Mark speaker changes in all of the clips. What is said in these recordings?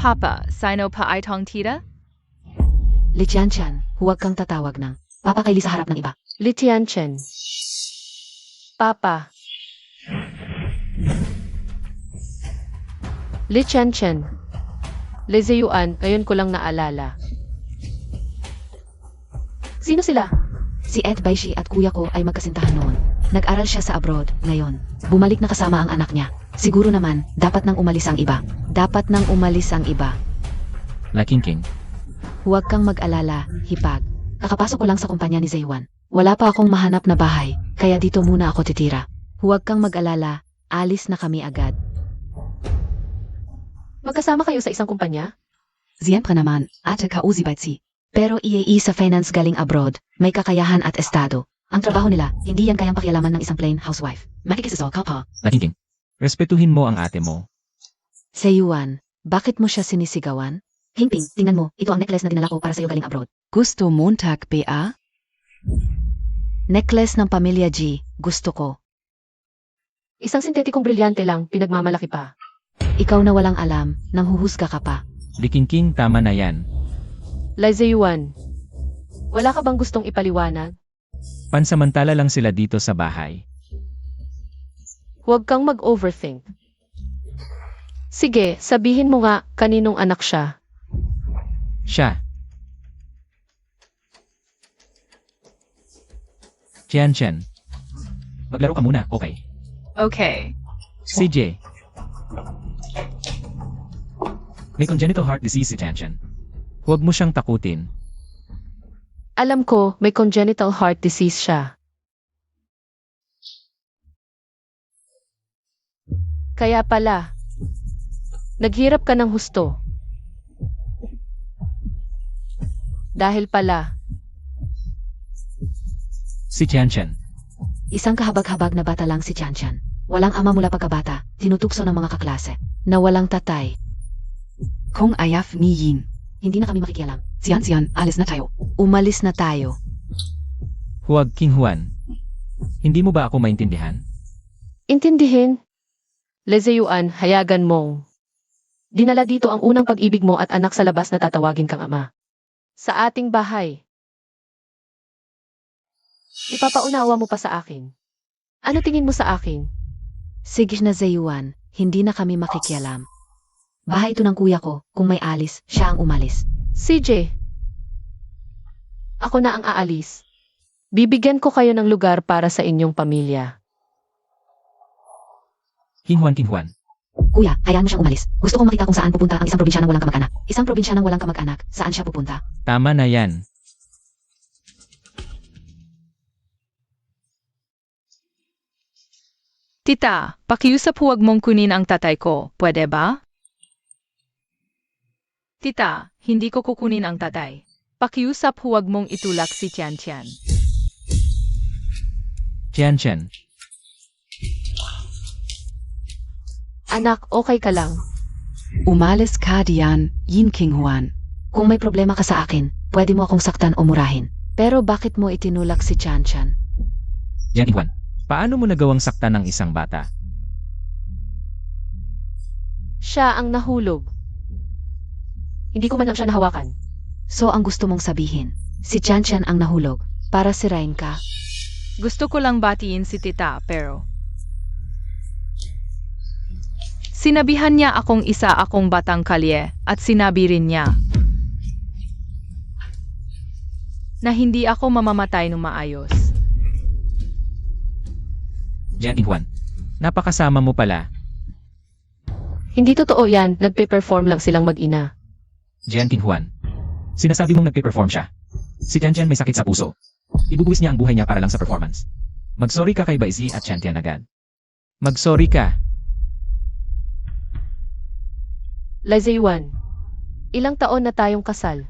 Speaker 1: Papa, sino pa itong tita?
Speaker 2: Li Tiantian, huwag kang tatawag ng Papa kay Li sa harap ng iba.
Speaker 3: Li Tianchen. Papa. Li Tianchen. Li Ziyuan, ngayon ko lang naalala. Sino sila?
Speaker 2: Si Ed Baishi at kuya ko ay magkasintahan noon. Nag-aral siya sa abroad, ngayon. Bumalik na kasama ang anak niya. Siguro naman, dapat nang umalis ang iba. Dapat nang umalis ang iba.
Speaker 4: Laking King.
Speaker 2: Huwag kang mag-alala, hipag. Kakapasok ko lang sa kumpanya ni Zaywan. Wala pa akong mahanap na bahay, kaya dito muna ako titira. Huwag kang mag-alala, alis na kami agad.
Speaker 3: Magkasama kayo sa isang kumpanya?
Speaker 2: Siyempre naman, ate kauzibait. Pero iei sa finance galing abroad, may kakayahan at estado. Ang trabaho nila, hindi yan kayang pakialaman ng isang plain housewife. Makikisasal ka pa.
Speaker 4: Laking King. Respetuhin mo ang ate mo.
Speaker 2: Zayuan, bakit mo siya sinisigawan? Hingping, tingnan mo, ito ang necklace na dinala ko para sa'yo galing abroad. Gusto Montag PA? Necklace ng pamilya G, gusto ko.
Speaker 3: Isang sintetikong brilyante lang, pinagmamalaki pa.
Speaker 2: Ikaw na walang alam, nang huhusga ka pa.
Speaker 4: Laking King, tama na yan.
Speaker 3: Li Ziyuan. Wala ka bang gustong ipaliwanag?
Speaker 4: Pansamantala lang sila dito sa bahay.
Speaker 3: Huwag kang mag-overthink. Sige, sabihin mo nga kaninong anak siya.
Speaker 4: Siya. Tianchen. Maglaro ka muna, okay?
Speaker 1: Okay.
Speaker 4: CJ. May congenital heart disease si Tianchen. Huwag mo siyang takutin.
Speaker 3: Alam ko, may congenital heart disease siya. Kaya pala, naghirap ka ng husto. Dahil pala,
Speaker 4: Si Tianchen.
Speaker 2: Isang kahabag-habag na bata lang si Tiantian. Walang ama mula pagkabata, tinutukso ng mga kaklase. Na walang tatay. Kung ayaf ni Yin. Hindi na kami makikialam. Siyan, alis na tayo. Umalis na tayo.
Speaker 4: Huwag King Juan. Hindi mo ba ako maintindihan?
Speaker 3: intindihin. Li Ziyuan, hayagan mong. Dinala dito ang unang pag-ibig mo at anak sa labas na tatawagin kang ama. Sa ating bahay. Ipapaunawa mo pa sa akin. Ano tingin mo sa akin?
Speaker 2: Sige na Zayuan, hindi na kami makikialam. Bahay ito ng kuya ko, kung may alis, siya ang umalis.
Speaker 3: CJ. Ako na ang aalis. Bibigyan ko kayo ng lugar para sa inyong pamilya.
Speaker 4: King Juan.
Speaker 2: Kuya, hayaan mo siyang umalis. Gusto kong makita kung saan pupunta ang isang probinsya ng walang kamag-anak. Isang probinsya ng walang kamag-anak, saan siya pupunta?
Speaker 4: Tama na yan.
Speaker 1: Tita, pakiusap huwag mong kunin ang tatay ko, pwede ba? Tita, hindi ko kukunin ang tatay. Pakiusap huwag mong itulak si Tiantian.
Speaker 4: Tianchen.
Speaker 3: Anak, okay ka lang.
Speaker 2: Umalis ka diyan, Yin King Juan. Kung may problema ka sa akin, pwede mo akong saktan o murahin. Pero bakit mo itinulak si Tiantian?
Speaker 4: Yan King Juan. Paano mo nagawang saktan ng isang bata?
Speaker 3: Siya ang nahulog. Hindi ko man lang siya nahawakan.
Speaker 2: So ang gusto mong sabihin, si Tiantian ang nahulog, para sirain ka?
Speaker 1: Gusto ko lang batiin si tita, pero... Sinabihan niya akong isa akong batang kalye, at sinabi rin niya na hindi ako mamamatay ng maayos.
Speaker 4: Yan King Juan. Napakasama mo pala.
Speaker 3: Hindi totoo yan, nagpe-perform lang silang mag-ina.
Speaker 4: Yan King Juan. Sinasabi mong nagpe-perform siya. Si Tiantian may sakit sa puso. Ibubuwis niya ang buhay niya para lang sa performance. Mag-sorry ka kay Baizi at Tiantian agad. Mag-sorry ka.
Speaker 3: Li Ziyuan, ilang taon na tayong kasal.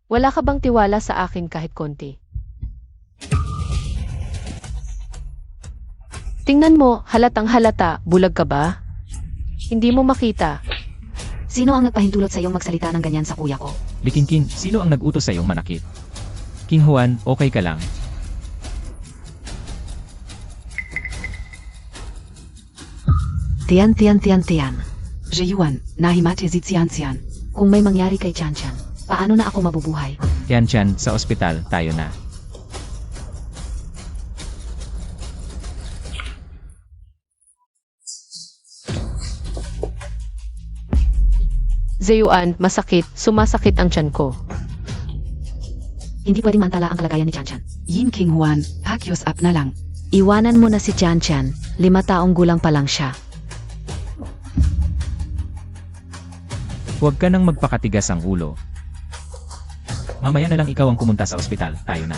Speaker 3: Wala ka bang tiwala sa akin kahit konti? Tingnan mo, halatang halata, bulag ka ba? Hindi mo makita.
Speaker 2: Sino ang nagpahintulot sa iyong magsalita ng ganyan sa kuya ko?
Speaker 4: Liking King, sino ang nag-utos sa iyong manakit? King Juan, okay ka lang.
Speaker 2: Tian. Jeyuan, nahimate si Tiantian. Kung may mangyari kay Tiantian, paano na ako mabubuhay?
Speaker 4: Tiantian, sa ospital, tayo na.
Speaker 3: Zeyuan, masakit, sumasakit ang tiyan ko.
Speaker 2: Hindi pwedeng mantala ang kalagayan ni Tiantian. Yin King Huan, pakius up na lang. Iwanan mo na si Tiantian, 5 taong gulang pa lang siya.
Speaker 4: Huwag ka nang magpakatigas ang ulo. Mamaya na lang ikaw ang pumunta sa ospital, tayo na.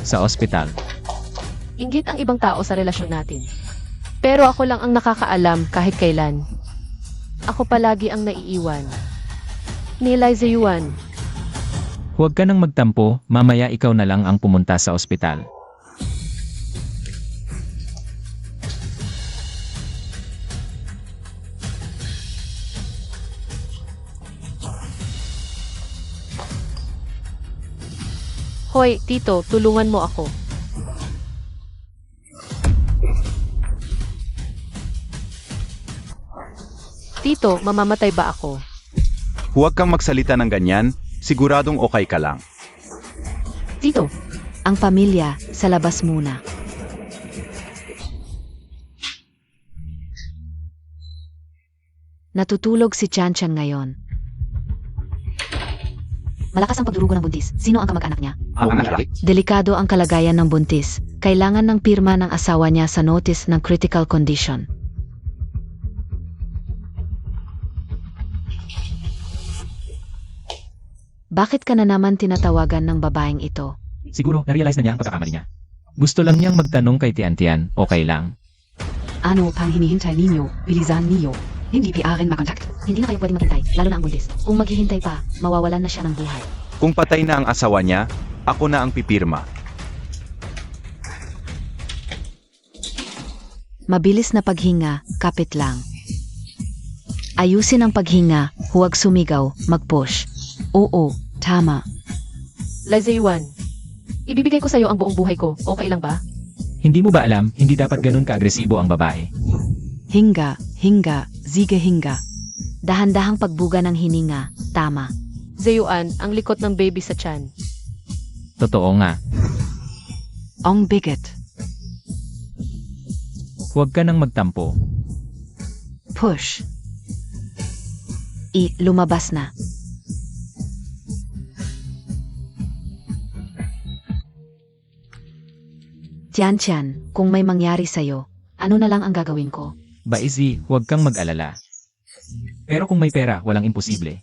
Speaker 4: Sa ospital.
Speaker 3: Inggit ang ibang tao sa relasyon natin. Pero ako lang ang nakakaalam kahit kailan. Ako palagi ang naiiwan. Nilay Zeyuan.
Speaker 4: Huwag ka nang magtampo, mamaya ikaw na lang ang pumunta sa ospital.
Speaker 3: Hoy, Tito, tulungan mo ako. Tito, mamamatay ba ako?
Speaker 5: Huwag kang magsalita ng ganyan, siguradong okay ka lang.
Speaker 2: Dito, ang pamilya sa labas muna. Natutulog si Tiantian ngayon. Malakas ang pagdurugo ng buntis. Sino ang kamag-anak niya? Delikado ang kalagayan ng buntis. Kailangan ng pirma ng asawa niya sa notice ng critical condition. Bakit ka na naman tinatawagan ng babaeng ito?
Speaker 4: Siguro, na-realize na niya ang pagkakamali niya. Gusto lang niyang magtanong kay Tiantian, okay lang.
Speaker 2: Ano pang hinihintay ninyo? Bilisan niyo. Hindi PRN makontakt. Hindi na kayo pwedeng maghintay, lalo na ang buntis. Kung maghihintay pa, mawawalan na siya ng buhay.
Speaker 5: Kung patay na ang asawa niya, ako na ang pipirma.
Speaker 2: Mabilis na paghinga, kapit lang. Ayusin ang paghinga, huwag sumigaw, mag-push. Oo, tama.
Speaker 3: Lai Zeyuan, ibibigay ko sa'yo ang buong buhay ko, okay lang ba?
Speaker 4: Hindi mo ba alam, hindi dapat ganun ka-agresibo ang babae?
Speaker 2: Hinga, sige hinga. Dahan-dahang pagbuga ng hininga, tama.
Speaker 3: Zeyuan, ang likot ng baby sa tiyan.
Speaker 4: Totoo nga.
Speaker 2: Ong bigot.
Speaker 4: Huwag ka nang magtampo.
Speaker 2: Push. Lumabas na. Tiantian, kung may mangyari sa'yo, ano na lang ang gagawin ko?
Speaker 4: Baizi, huwag kang mag-alala. Pero kung may pera, walang imposible.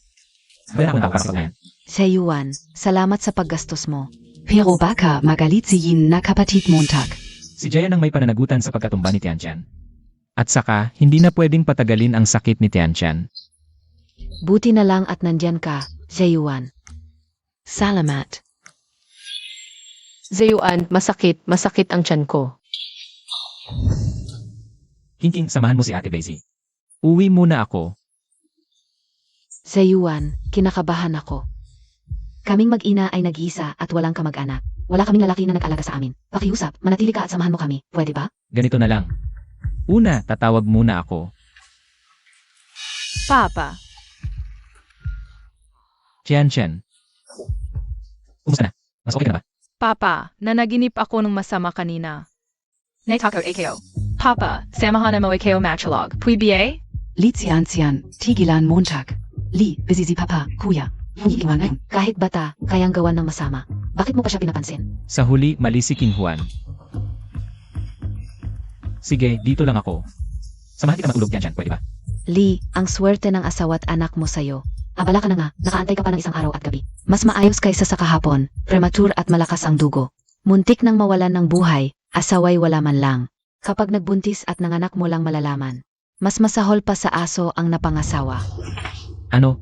Speaker 4: Kailangan ako para sa ngayon.
Speaker 2: Zeyuan, salamat sa paggastos mo. Pero baka magalit si Yin na kapatid Montag.
Speaker 4: Si Jayan ang may pananagutan sa pagkatumba ni Tiantian. At saka, hindi na pwedeng patagalin ang sakit ni Tiantian.
Speaker 2: Buti na lang at nandyan ka, Zeyuan. Salamat.
Speaker 3: Zeyuan, masakit ang tiyan ko.
Speaker 4: King, samahan mo si Ate Daisy. Uwi muna ako.
Speaker 2: Zeyuan, kinakabahan ako. Kaming mag-ina ay nag-iisa at walang kamag-anak. Wala kaming lalaki na nag-alaga sa amin. Pakiusap, manatili ka at samahan mo kami. Pwede ba?
Speaker 4: Ganito na lang. Una, tatawag muna ako.
Speaker 1: Papa,
Speaker 4: Tiantian. Kumusta na? Mas okay ka na ba?
Speaker 1: Papa, nanaginip ako ng masama kanina. Naitako AKO. Papa, samahan mo AKO matchlog. Pwede?
Speaker 2: Li Tiantian, tigilan Montag. Li, busy si Papa, Kuya. Hindi iwanan. Kahit bata, kayang gawan ng masama. Bakit mo pa siya pinapansin?
Speaker 4: Sa huli, mali si King Juan. Sige, dito lang ako. Samahan kita mag-ulog, Tiantian, pwede ba?
Speaker 2: Li, ang swerte ng asawa at anak mo sa'yo. Abala ka na nga, nakaantay ka pa ng isang araw at gabi. Mas maayos kaysa sa kahapon, premature at malakas ang dugo. Muntik nang mawalan ng buhay, asaway wala man lang. Kapag nagbuntis at nanganak mo lang malalaman. Mas masahol pa sa aso ang napangasawa.
Speaker 4: Ano?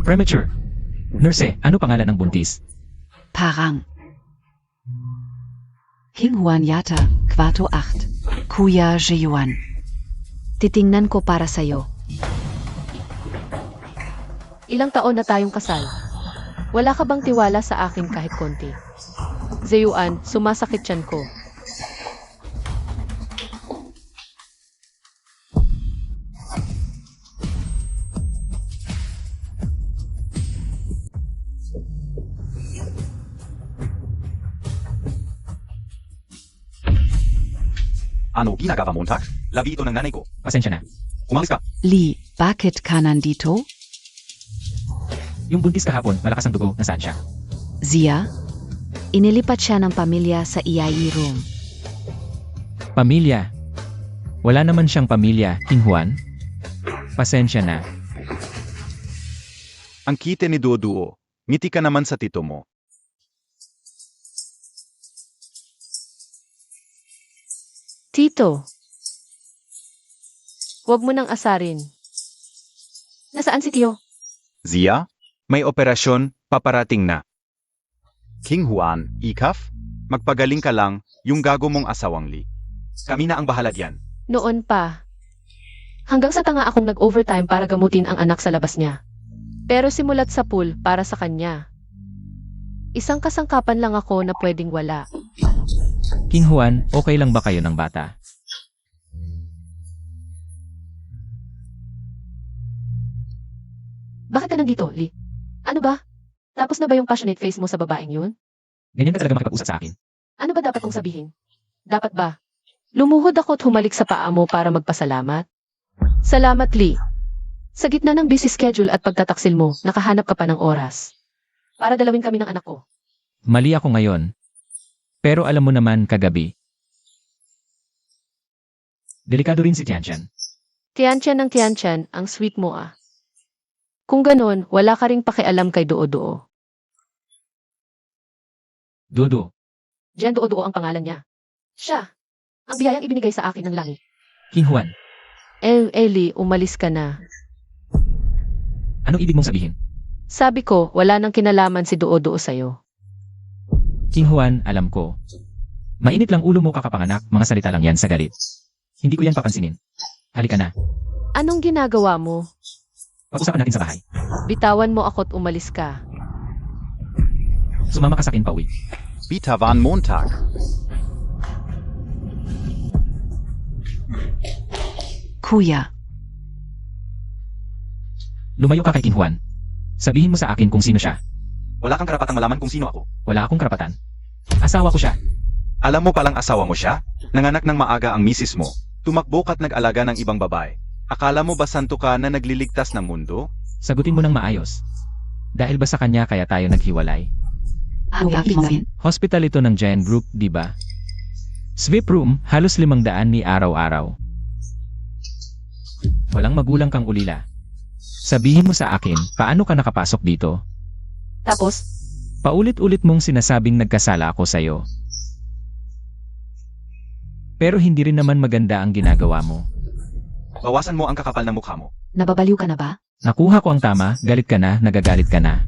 Speaker 4: Premature. Nurse, ano pangalan ng buntis?
Speaker 2: Parang. King Juan yata, kwarto 8. Kuya Jeyuan. Titingnan ko para sa'yo.
Speaker 3: Ilang taon na tayong kasal. Wala ka bang tiwala sa akin kahit konti? Zeyuan, sumasakit tiyan ko.
Speaker 5: Ano ginagawa mo, Montak? Labi ito ng nanay ko.
Speaker 4: Pasensya na.
Speaker 5: Umalis ka.
Speaker 2: Lee, bakit ka nandito?
Speaker 4: Yung buntis kahapon, malakas ang dugo, nasaan siya?
Speaker 2: Zia? Inilipat siya ng pamilya sa EIE room.
Speaker 4: Pamilya. Wala naman siyang pamilya, King Juan. Pasensya na.
Speaker 5: Ang kite ni Duo-Duo. Ngiti ka naman sa tito mo.
Speaker 3: Tito. Huwag mo nang asarin. Nasaan si Tio?
Speaker 5: Zia, may operasyon, paparating na. King Juan, Ikaf, magpagaling ka lang, yung gago mong asawang Lee. Kami na ang bahala diyan.
Speaker 3: Noon pa. Hanggang sa tanga akong nag-overtime para gamutin ang anak sa labas niya. Pero simulat sa pool para sa kanya. Isang kasangkapan lang ako na pwedeng wala.
Speaker 4: King Juan, okay lang ba kayo ng bata?
Speaker 3: Bakit ka nandito, Lee? Ano ba? Tapos na ba yung passionate face mo sa babaeng yun?
Speaker 4: Ganyan ka talaga makipag-usap sa akin.
Speaker 3: Ano ba dapat kong sabihin? Dapat ba? Lumuhod ako at humalik sa paa mo para magpasalamat? Salamat, Lee. Sa gitna ng busy schedule at pagtataksil mo, nakahanap ka pa ng oras. Para dalawin kami ng anak ko.
Speaker 4: Mali ako ngayon. Pero alam mo naman kagabi. Delikado rin si Tianchan.
Speaker 3: Tiyanchan ng Tiyanchan, ang sweet mo ah. Kung ganon, wala ka ring pakialam kay Duo-Duo.
Speaker 4: Dudu,
Speaker 3: Diyan Duo-Duo ang pangalan niya. Siya. Ang biyayang ibinigay sa akin ng langit.
Speaker 4: King Juan,
Speaker 3: Lee, umalis ka na.
Speaker 4: anong ibig mong sabihin?
Speaker 3: Sabi ko, wala nang kinalaman si Duo-Duo sa'yo.
Speaker 4: King Juan, alam ko. Mainit lang ulo mo kakapanganak, mga salita lang yan sa galit. Hindi ko yan papansinin. Halika na.
Speaker 3: Anong ginagawa mo?
Speaker 4: Pag-usapan natin sa bahay.
Speaker 3: Bitawan mo ako't umalis ka.
Speaker 4: Sumama ka sa akin, pauwi.
Speaker 5: Bitawan Montak.
Speaker 2: Kuya,
Speaker 4: Lumayo ka kay King Juan. Sabihin mo sa akin kung sino siya.
Speaker 5: Wala kang karapatang malaman kung sino ako.
Speaker 4: Wala akong karapatan. Asawa ko siya.
Speaker 5: Alam mo palang asawa mo siya? Nanganak ng maaga ang misis mo. Tumakbo ka't nag-alaga ng ibang babae. Akala mo ba santo ka na nagliligtas ng mundo?
Speaker 4: Sagutin mo ng maayos. Dahil ba sa kanya kaya tayo naghiwalay? Hospital ito ng Giant Group, di ba? Sweep room, halos 500 ni araw-araw. Walang magulang kang ulila. Sabihin mo sa akin, paano ka nakapasok dito?
Speaker 3: Tapos,
Speaker 4: Paulit-ulit mong sinasabing nagkasala ako sa'yo. Pero hindi rin naman maganda ang ginagawa mo.
Speaker 5: Bawasan mo ang kakapal ng mukha mo.
Speaker 2: nababaliw ka na ba?
Speaker 4: Nakuha ko ang tama, galit ka na, nagagalit ka na.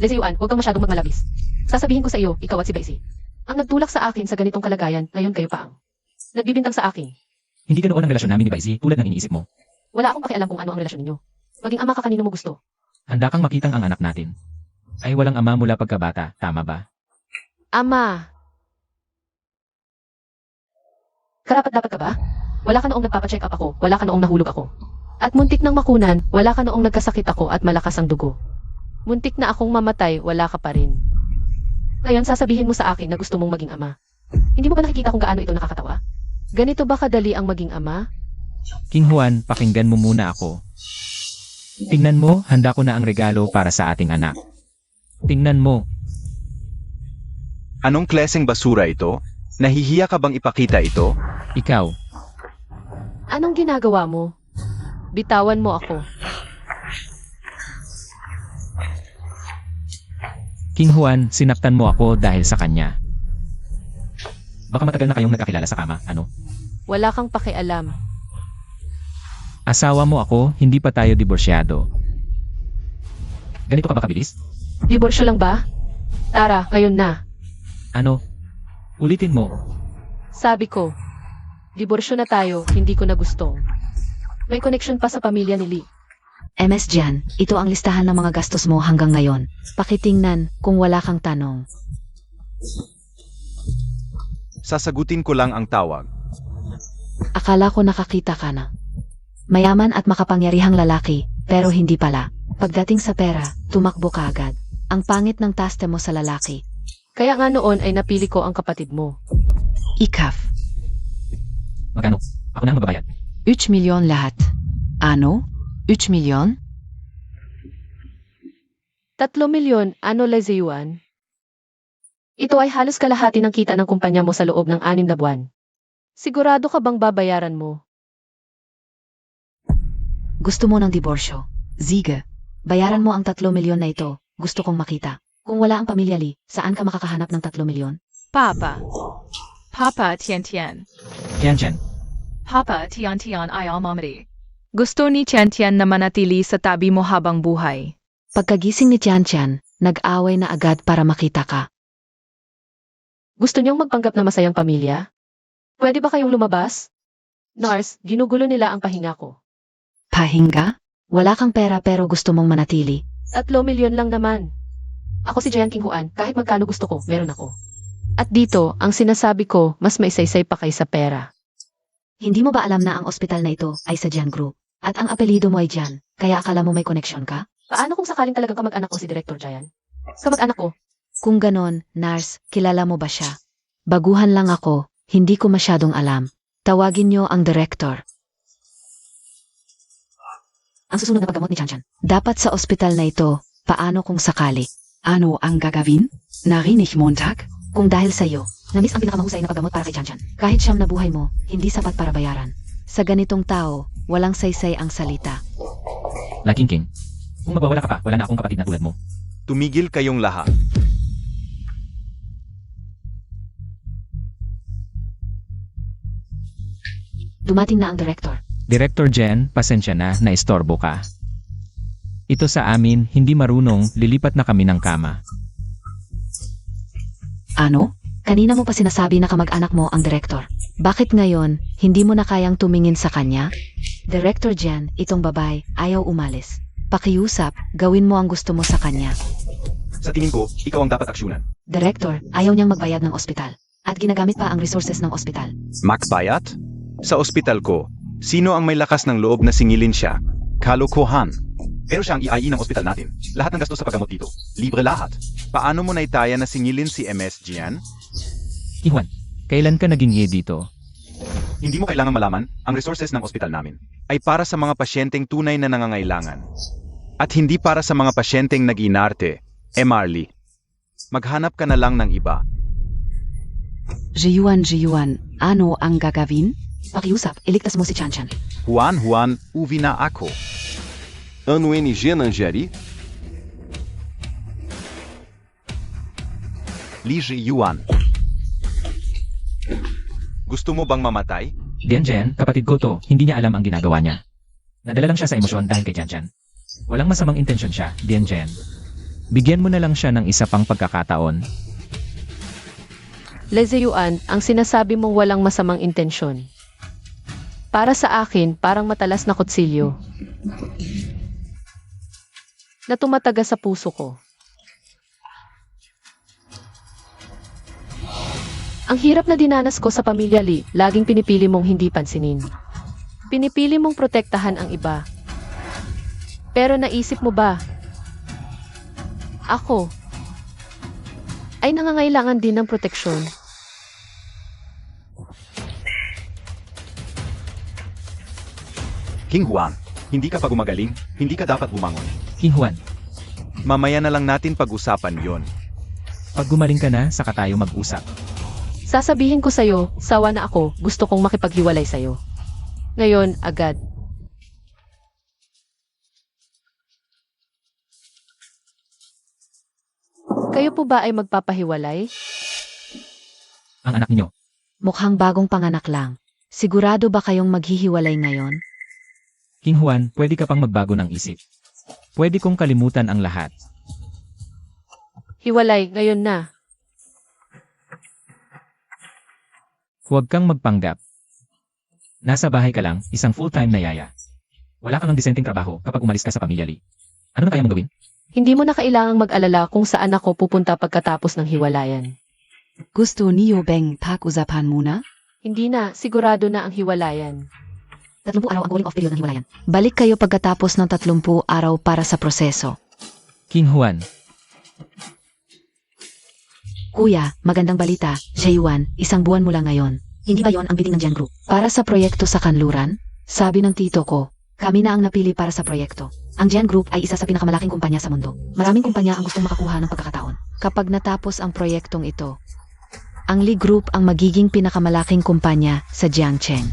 Speaker 3: Lesayuan, huwag kang masyadong magmalabis. Sasabihin ko sa iyo, ikaw at si Baisi. Ang nagtulak sa akin sa ganitong kalagayan, ngayon kayo pa ang nagbibintang sa akin.
Speaker 4: Hindi ganoon ang relasyon namin ni Baisi, tulad ng iniisip mo.
Speaker 3: Wala akong pakialam kung ano ang relasyon ninyo. Maging ama ka kanino mo gusto.
Speaker 4: Handa kang makitang ang anak natin. Ay walang ama mula pagkabata, tama ba?
Speaker 3: Ama! Karapat-dapat ka ba? Wala ka noong nagpapacheck up ako, wala ka noong nahulog ako. At muntik ng makunan, wala ka noong nagkasakit ako at malakas ang dugo. Muntik na akong mamatay, wala ka pa rin. Ngayon sasabihin mo sa akin na gusto mong maging ama. Hindi mo ba nakikita kung gaano ito nakakatawa? Ganito ba kadali ang maging ama?
Speaker 4: King Juan, pakinggan mo muna ako. Tingnan mo, handa ko na ang regalo para sa ating anak. Tingnan mo,
Speaker 5: Anong klaseng basura ito? Nahihiya ka bang ipakita ito?
Speaker 4: ikaw,
Speaker 3: Anong ginagawa mo? Bitawan mo ako.
Speaker 4: King Juan, sinaktan mo ako dahil sa kanya. Baka matagal na kayong nagkakilala sa kama, ano?
Speaker 3: Wala kang pakialam.
Speaker 4: Asawa mo ako, hindi pa tayo diborsyado. Ganito ka ba kabilis?
Speaker 3: Diborsyo lang ba? Tara, ngayon na.
Speaker 4: Ano? Ulitin mo.
Speaker 3: Sabi ko, diborsyo na tayo, hindi ko na gusto. May connection pa sa pamilya ni Lee.
Speaker 2: MS Jan, ito ang listahan ng mga gastos mo hanggang ngayon. Pakitingnan kung wala kang tanong.
Speaker 5: Sasagutin ko lang ang tawag.
Speaker 2: Akala ko nakakita ka na. Mayaman at makapangyarihang lalaki, pero hindi pala. Pagdating sa pera, tumakbo ka agad. Ang pangit ng taste mo sa lalaki.
Speaker 3: Kaya nga noon ay napili ko ang kapatid mo.
Speaker 2: Ikaf.
Speaker 4: Magkano? Ako na ang magbabayad.
Speaker 2: 3 milyon lahat. Ano? 3 milyon?
Speaker 3: 3 milyon, ano Lezeyuan? Ito ay halos kalahati ng kita ng kumpanya mo sa loob ng 6 na buwan. Sigurado ka bang babayaran mo?
Speaker 2: Gusto mo ng diborsyo? Sige. Bayaran mo ang 3 milyon na ito. Gusto kong makita. Kung wala ang pamilya Lee, saan ka makakahanap ng 3 milyon?
Speaker 1: Papa. Papa Tian Tian.
Speaker 4: Tian.
Speaker 1: Papa Tian Tian ay almamati. Gusto ni Tian Tian na manatili sa tabi mo habang buhay.
Speaker 2: Pagkagising ni Tian, nag-away na agad para makita ka.
Speaker 3: Gusto niyong magpanggap na masayang pamilya? Pwede ba kayong lumabas? Nars, ginugulo nila ang pahinga ko.
Speaker 2: Pahinga? Wala kang pera pero gusto mong manatili.
Speaker 3: 3 milyon lang naman. Ako si Jian Qinghuan, kahit magkano gusto ko, meron ako. At dito, ang sinasabi ko, mas maisaysay pa kaysa pera.
Speaker 2: Hindi mo ba alam na ang ospital na ito ay sa Jian Group? At ang apelido mo ay Jian, kaya akala mo may koneksyon ka?
Speaker 3: Paano kung sakaling talagang kamag-anak ko si Director Jian? Kamag-anak ko,
Speaker 2: Kung ganon, Nars, kilala mo ba siya? Baguhan lang ako, hindi ko masyadong alam. Tawagin niyo ang director. Ang susunod na paggamot ni Chan. Dapat sa ospital na ito, paano kung sakali? Ano ang gagawin? Narinig Montag? Kung dahil sa iyo, na-miss ang pinakamahusay na paggamot para kay Chan. Kahit siyam na buhay mo, hindi sapat para bayaran. Sa ganitong tao, walang saysay ang salita.
Speaker 4: Laking King. Kung mabawala ka pa, wala na akong kapatid na tulad mo.
Speaker 5: Tumigil kayong lahat.
Speaker 2: Dumating na ang director.
Speaker 4: Director Jen, pasensya na, naistorbo ka. Ito sa amin, hindi marunong, lilipat na kami ng kama.
Speaker 2: Ano? Kanina mo pa sinasabi na kamag-anak mo ang director. Bakit ngayon, hindi mo na kayang tumingin sa kanya? Director Jen, itong babae, ayaw umalis. Pakiusap, gawin mo ang gusto mo sa kanya.
Speaker 5: Sa tingin ko, ikaw ang dapat aksyonan.
Speaker 2: Director, ayaw niyang magbayad ng ospital. At ginagamit pa ang resources ng ospital.
Speaker 5: Makbayat? Sa ospital ko, sino ang may lakas ng loob na singilin siya? Kalokohan. Pero siya ang EIE ng ospital natin. Lahat ng gastos sa paggamot dito. Libre lahat. Paano mo naitaya na singilin si MS Jian?
Speaker 4: Iwan, kailan ka naging ye dito?
Speaker 5: Hindi mo kailangan malaman, ang resources ng ospital namin ay para sa mga pasyenteng tunay na nangangailangan. At hindi para sa mga pasyenteng nag-inarte, Marley. Maghanap ka na lang ng iba.
Speaker 2: Jiyuan, ano ang gagawin? Pakiusap, iligtas mo si Chan.
Speaker 5: Juan, uwi na ako.
Speaker 6: Ano NG Nanjeri?
Speaker 5: Li Yuan. Gusto mo bang mamatay?
Speaker 4: Dian Jen, kapatid ko to, hindi niya alam ang ginagawa niya. Nadala lang siya sa emosyon dahil kay Jan. Walang masamang intensyon siya, Dian Jen. Bigyan mo na lang siya ng isa pang pagkakataon.
Speaker 3: Lezeyuan, ang sinasabi mong walang masamang intensyon. Para sa akin, parang matalas na kutsilyo. Na tumataga sa puso ko. Ang hirap na dinanas ko sa pamilya Lee, laging pinipili mong hindi pansinin. Pinipili mong protektahan ang iba. Pero naisip mo ba? Ako ay nangangailangan din ng proteksyon.
Speaker 5: King Juan, hindi ka pa gumagaling, hindi ka dapat bumangon.
Speaker 4: King Juan,
Speaker 5: Mamaya na lang natin pag-usapan yon.
Speaker 4: pag gumaling ka na, saka tayo mag-usap.
Speaker 3: Sasabihin ko sa'yo, sawa na ako, gusto kong makipaghiwalay sa'yo. Ngayon, agad. Kayo po ba ay magpapahiwalay?
Speaker 4: Ang anak niyo,
Speaker 2: Mukhang bagong panganak lang. Sigurado ba kayong maghihiwalay ngayon?
Speaker 4: King Juan, pwede ka pang magbago ng isip. Pwede kong kalimutan ang lahat.
Speaker 3: Hiwalay, ngayon na.
Speaker 4: Huwag kang magpanggap. Nasa bahay ka lang, isang full-time na yaya. Wala kang disenteng trabaho kapag umalis ka sa pamilya Lee. Ano na kaya mong gawin?
Speaker 3: Hindi mo na kailangang mag-alala kung saan ako pupunta pagkatapos ng hiwalayan.
Speaker 2: Gusto niyo bang pag-usapan muna?
Speaker 3: Hindi na, sigurado na ang hiwalayan.
Speaker 2: 30 araw ang cooling off period ng hiwalayan. Balik kayo pagkatapos ng 30 araw para sa proseso.
Speaker 4: King Juan,
Speaker 2: Kuya, magandang balita. Jayuan, 1 buwan mula ngayon. Hindi ba yon ang bidding ng Gen Group? Para sa proyekto sa kanluran? Sabi ng tito ko, kami na ang napili para sa proyekto. Ang Gen Group ay isa sa pinakamalaking kumpanya sa mundo. Maraming kumpanya ang gustong makakuha ng pagkakataon. Kapag natapos ang proyektong ito, ang Li Group ang magiging pinakamalaking kumpanya sa Jiangcheng.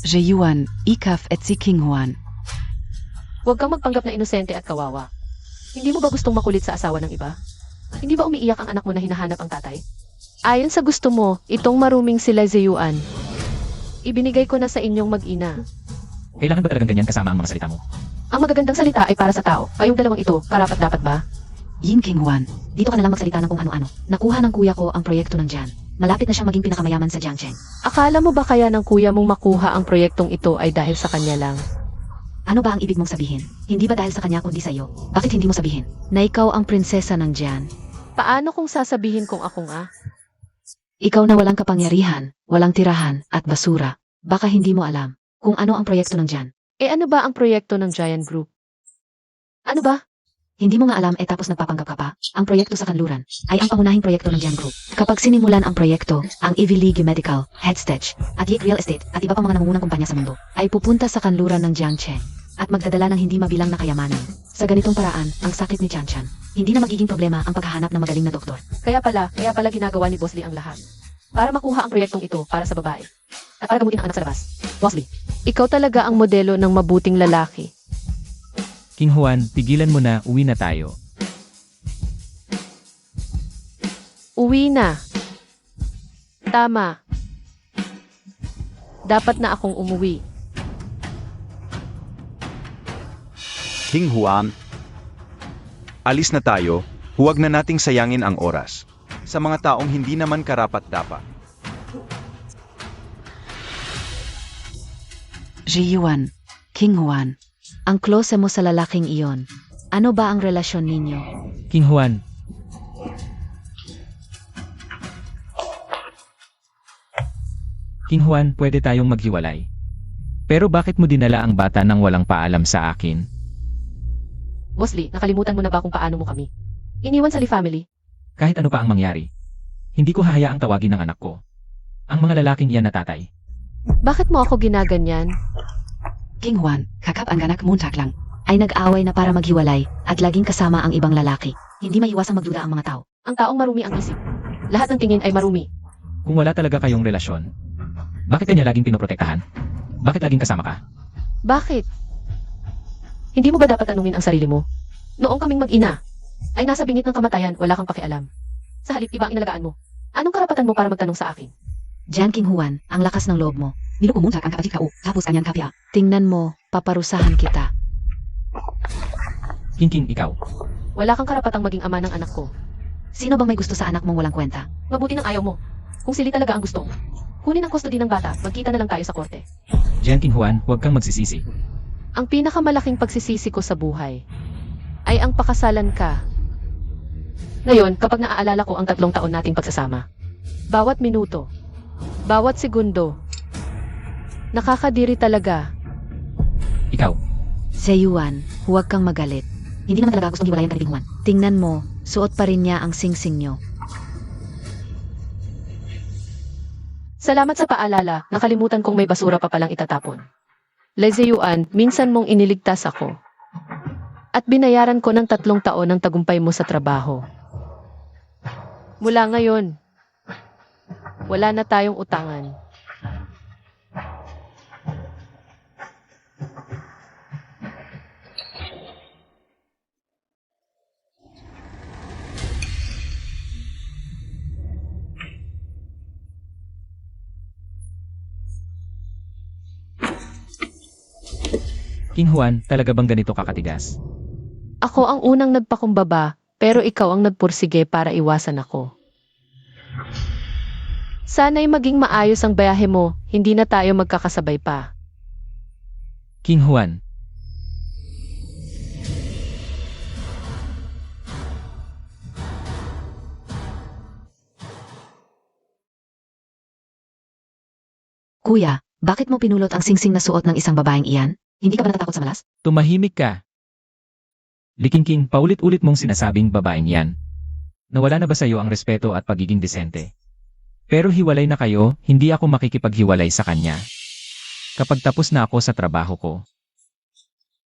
Speaker 7: Yuan, Ikaf at si King Huan.
Speaker 3: Huwag kang magpanggap na inosente at kawawa. Hindi mo ba gustong makulit sa asawa ng iba? Hindi ba umiiyak ang anak mo na hinahanap ang tatay? Ayon sa gusto mo, itong maruming sila Zeyuan. Ibinigay ko na sa inyong mag-ina.
Speaker 4: Kailangan ba talagang ganyan kasama ang mga salita mo?
Speaker 3: Ang magagandang salita ay para sa tao. Kayong dalawang ito, karapat-dapat ba?
Speaker 2: Yin King Huan, dito ka na lang magsalita ng kung ano-ano. Nakuha ng kuya ko ang proyekto ng Jian. Malapit na siyang maging pinakamayaman sa Jiangcheng.
Speaker 3: Akala mo ba kaya ng kuya mong makuha ang proyektong ito ay dahil sa kanya lang?
Speaker 2: Ano ba ang ibig mong sabihin? Hindi ba dahil sa kanya kundi sa iyo? Bakit hindi mo sabihin na ikaw ang prinsesa ng Jian?
Speaker 3: Paano kung sasabihin kong ako nga?
Speaker 2: Ikaw na walang kapangyarihan, walang tirahan, at basura. Baka hindi mo alam kung ano ang proyekto ng Jian.
Speaker 3: Eh ano ba ang proyekto ng Giant Group? Ano ba?
Speaker 2: Hindi mo nga alam tapos nagpapanggap ka pa. Ang proyekto sa kanluran ay ang pangunahing proyekto ng Jian Group. Kapag sinimulan ang proyekto, ang Ivy League Medical, Headstitch, at Yik Real Estate at iba pang mga nangungunang kumpanya sa mundo ay pupunta sa kanluran ng Jiangcheng at magdadala ng hindi mabilang na kayamanan. Sa ganitong paraan, ang sakit ni Chanchan, hindi na magiging problema ang paghahanap ng magaling na doktor.
Speaker 3: Kaya pala ginagawa ni Boss Lee ang lahat. Para makuha ang proyektong ito para sa babae. At para gamutin ang anak sa labas. Boss Lee, ikaw talaga ang modelo ng mabuting lalaki.
Speaker 4: King Huan, tigilan mo na, uwi na tayo.
Speaker 3: Uwi na. Tama. Dapat na akong umuwi.
Speaker 5: King Huan, alis na tayo, huwag na nating sayangin ang oras. Sa mga taong hindi naman karapat-dapat.
Speaker 7: Yuan, King Huan.
Speaker 2: Ang close mo sa lalaking iyon. Ano ba ang relasyon ninyo?
Speaker 4: King Huan. King Huan, pwede tayong maghiwalay. Pero bakit mo dinala ang bata nang walang paalam sa akin?
Speaker 3: Boss Lee, nakalimutan mo na ba kung paano mo kami? Iniwan sa Lee family.
Speaker 4: Kahit ano pa ang mangyari, hindi ko hahayaang tawagin ng anak ko ang mga lalaking iyan na tatay.
Speaker 3: Bakit mo ako ginaganyan?
Speaker 2: King Huan, kakap ang anak muntak lang, ay nag-away na para maghiwalay at laging kasama ang ibang lalaki. Hindi maiwasang magduda ang mga tao.
Speaker 3: Ang taong marumi ang isip. Lahat ng tingin ay marumi.
Speaker 4: Kung wala talaga kayong relasyon, bakit kanya laging pinoprotektahan? Bakit laging kasama ka?
Speaker 3: Bakit? Hindi mo ba dapat tanungin ang sarili mo? Noong kaming mag-ina, ay nasa bingit ng kamatayan, wala kang pakialam. Sa halip, iba ang inalagaan mo. Anong karapatan mo para magtanong sa akin?
Speaker 2: Jian King Huan, ang lakas ng loob mo. Nilukumuntak ang kapatid kao, tapos kanyan kapya. Tingnan mo, paparusahan kita.
Speaker 4: King, ikaw.
Speaker 3: Wala kang karapatang maging ama ng anak ko.
Speaker 2: Sino bang may gusto sa anak mong walang kwenta?
Speaker 3: Mabuti ng ayaw mo. Kung sili talaga ang gusto mo. Kunin ang custody ng bata, magkita na lang tayo sa korte.
Speaker 4: Jian King Huan, huwag kang magsisisi.
Speaker 3: Ang pinakamalaking pagsisisi ko sa buhay ay ang pakasalan ka. Ngayon, kapag naaalala ko ang 3 taon nating pagsasama, bawat minuto, bawat segundo, nakakadiri talaga.
Speaker 4: Ikaw.
Speaker 2: Zeyuan, huwag kang magalit. Hindi naman talaga gustong hiwalayan ka ni King Huan. Tingnan mo, suot pa rin niya ang singsing nyo.
Speaker 3: Salamat sa paalala, nakalimutan kong may basura pa palang itatapon. Lezeyuan, minsan mong iniligtas ako. At binayaran ko ng 3 taon ng tagumpay mo sa trabaho. Mula ngayon, wala na tayong utangan.
Speaker 4: King Huan, talaga bang ganito kakatigas?
Speaker 3: Ako ang unang nagpakumbaba, pero ikaw ang nagpursige para iwasan ako. Sana'y maging maayos ang biyahe mo, hindi na tayo magkakasabay pa.
Speaker 4: King Huan.
Speaker 2: Kuya, bakit mo pinulot ang singsing na suot ng isang babaeng iyan? Hindi ka ba natatakot sa malas?
Speaker 4: Tumahimik ka. Likingking, paulit-ulit mong sinasabing babaeng yan. Nawala na ba sa'yo ang respeto at pagiging desente? Pero hiwalay na kayo, hindi ako makikipaghiwalay sa kanya. Kapag tapos na ako sa trabaho ko,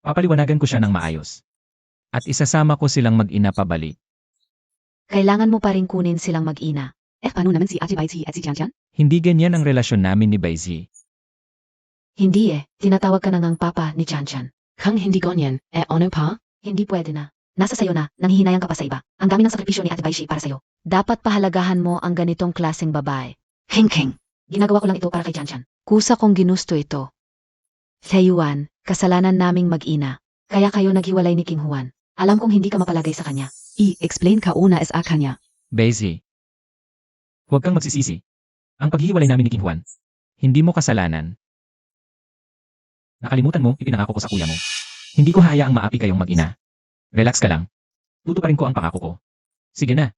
Speaker 4: papaliwanagan ko siya ng maayos. At isasama ko silang mag-ina pabalik.
Speaker 2: Kailangan mo pa rin kunin silang mag-ina. Paano naman si Ate Baisi at si Tian?
Speaker 4: Hindi ganyan ang relasyon namin ni Baizi.
Speaker 2: Hindi tinatawag ka na ngang papa ni Tian.
Speaker 3: Kung hindi ganyan, ano pa?
Speaker 2: Hindi pwede na. Nasa sayo na, nanghihinayang ka pa sa iba. Ang dami ng sakripisyo ni Ate Baisi para sayo. Dapat pahalagahan mo ang ganitong klaseng babae.
Speaker 3: King.
Speaker 2: Ginagawa ko lang ito para kay Tian. Kusa kong ginusto ito. Yuan, kasalanan naming mag-ina. Kaya kayo naghiwalay ni King Juan. Alam kong hindi ka mapalagay sa kanya.
Speaker 7: I-explain ka una es a kanya.
Speaker 4: Baizi, huwag kang magsisisi. Ang paghihiwalay namin ni King Juan, hindi mo kasalanan. Nakalimutan mo, ipinangako ko sa kuya mo. Hindi ko hayaang maapi kayong mag-ina. Relax ka lang. Tutuparin ko ang pangako ko. Sige na.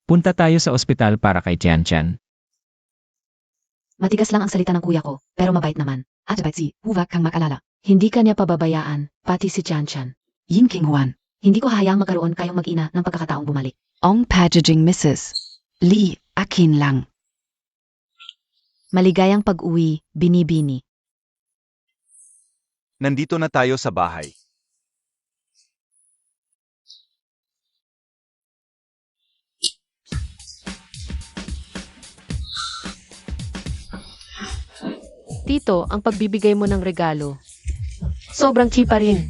Speaker 4: Punta tayo sa ospital para kay Tian.
Speaker 2: Matigas lang ang salita ng kuya ko, pero mabait naman.
Speaker 7: Ate Baisi, huwag kang mag-alala.
Speaker 2: Hindi ka niya pababayaan, pati si Tian.
Speaker 7: Yin King Juan.
Speaker 2: Hindi ko hayaang magkaroon kayong mag-ina ng pagkakataong bumalik.
Speaker 7: Ong packaging Mrs. Li, akin lang.
Speaker 2: Maligayang pag-uwi, binibini.
Speaker 5: Nandito na tayo sa bahay.
Speaker 3: Tito, ang pagbibigay mo ng regalo. Sobrang cheap pa rin.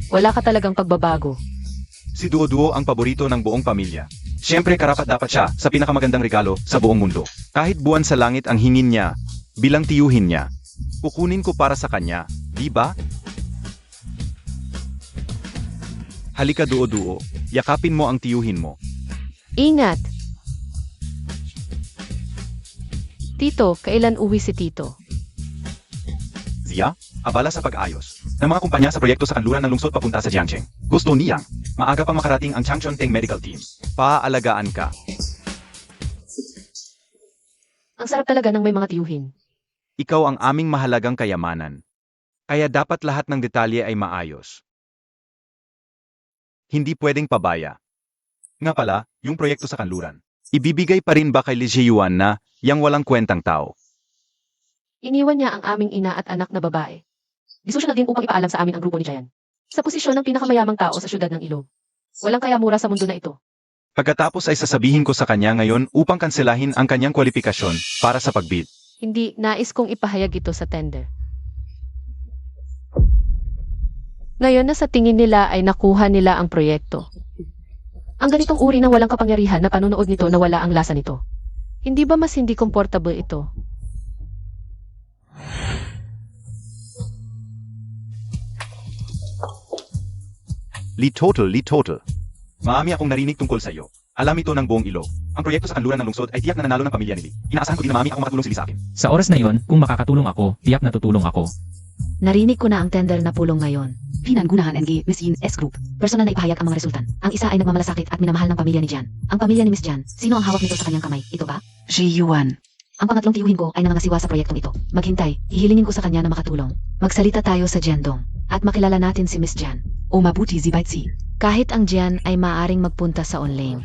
Speaker 3: Wala ka talagang pagbabago.
Speaker 5: Si Duo-Duo ang paborito ng buong pamilya. Siyempre karapat-dapat siya sa pinakamagandang regalo sa buong mundo. Kahit buwan sa langit ang hingin niya, bilang tiyuhin niya, kukunin ko para sa kanya, di ba? Halika Duo-Duo, yakapin mo ang tiyuhin mo.
Speaker 3: Ingat! Tito, kailan uwi si Tito?
Speaker 5: Zia, abala sa pag-ayos ng mga kumpanya sa proyekto sa kanluran ng lungsod papunta sa Jiangcheng. Gusto niyang maaga pang makarating ang Changchun Teng Medical Team. Paaalagaan ka.
Speaker 3: Ang sarap talaga ng may mga tiyuhin.
Speaker 5: Ikaw ang aming mahalagang kayamanan. Kaya dapat lahat ng detalye ay maayos. Hindi pwedeng pabaya. Nga pala, yung proyekto sa kanluran. Ibibigay pa rin ba kay Li Zhiyuan na yang walang kwentang tao?
Speaker 3: Iniwan niya ang aming ina at anak na babae. Gusto siya na din upang ipaalam sa amin ang grupo ni Jayan. Sa posisyon ng pinakamayamang tao sa syudad ng Ilog. Walang kaya mura sa mundo na ito.
Speaker 5: Pagkatapos ay sasabihin ko sa kanya ngayon upang kanselahin ang kanyang kwalifikasyon para sa pagbid.
Speaker 3: Hindi, nais kong ipahayag ito sa tender. Ngayon na sa tingin nila ay nakuha nila ang proyekto. Ang ganitong uri ng walang kapangyarihan na panunood nito na wala ang lasa nito. Hindi ba mas hindi comfortable ito?
Speaker 5: Li Total. Maami akong narinig tungkol sa iyo. Alam ito ng buong Ilog. Ang proyekto sa kanluran ng lungsod ay tiyak na nanalo ng pamilya ni Li. Inaasahan ko din na Mami ako makatulong sila sa akin.
Speaker 4: Sa oras na yon, kung makakatulong ako, tiyak na tutulong ako.
Speaker 2: Narinig ko na ang tender na pulong ngayon.
Speaker 7: Pinanggunahan NG Miss Yin S Group.
Speaker 2: Personal na ipahayag ang mga resultan. Ang isa ay nagmamalasakit at minamahal ng pamilya ni Jan. Ang pamilya ni Miss Jan, sino ang hawak nito sa kanyang kamay? Ito ba?
Speaker 7: Ji Yuan.
Speaker 2: Ang pangatlong tiyuhin ko ay nangangasiwa sa proyektong ito. Maghintay, hihilingin ko sa kanya na makatulong. Magsalita tayo sa Jiandong. At makilala natin si Miss Jan.
Speaker 7: O mabuti si Baitsi.
Speaker 2: Kahit ang Jan ay maaaring magpunta sa online.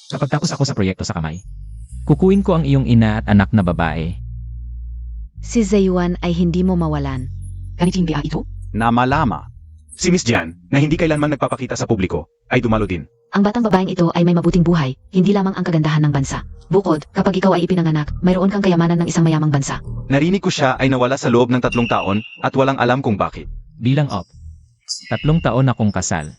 Speaker 4: Kapag tapos ako sa proyekto sa kamay, kukuin ko ang iyong ina at anak na babae.
Speaker 2: Si Zayuan ay hindi mo mawalan.
Speaker 7: Ganiting biya ito?
Speaker 5: Namalama. Si Miss Jan, na hindi kailanman nagpapakita sa publiko, ay dumalo din.
Speaker 2: Ang batang babaeng ito ay may mabuting buhay, hindi lamang ang kagandahan ng bansa. Bukod, kapag ikaw ay ipinanganak, mayroon kang kayamanan ng isang mayamang bansa.
Speaker 5: Narinig ko siya ay nawala sa loob ng 3 taon at walang alam kung bakit.
Speaker 4: Bilang op. 3 taon akong kasal.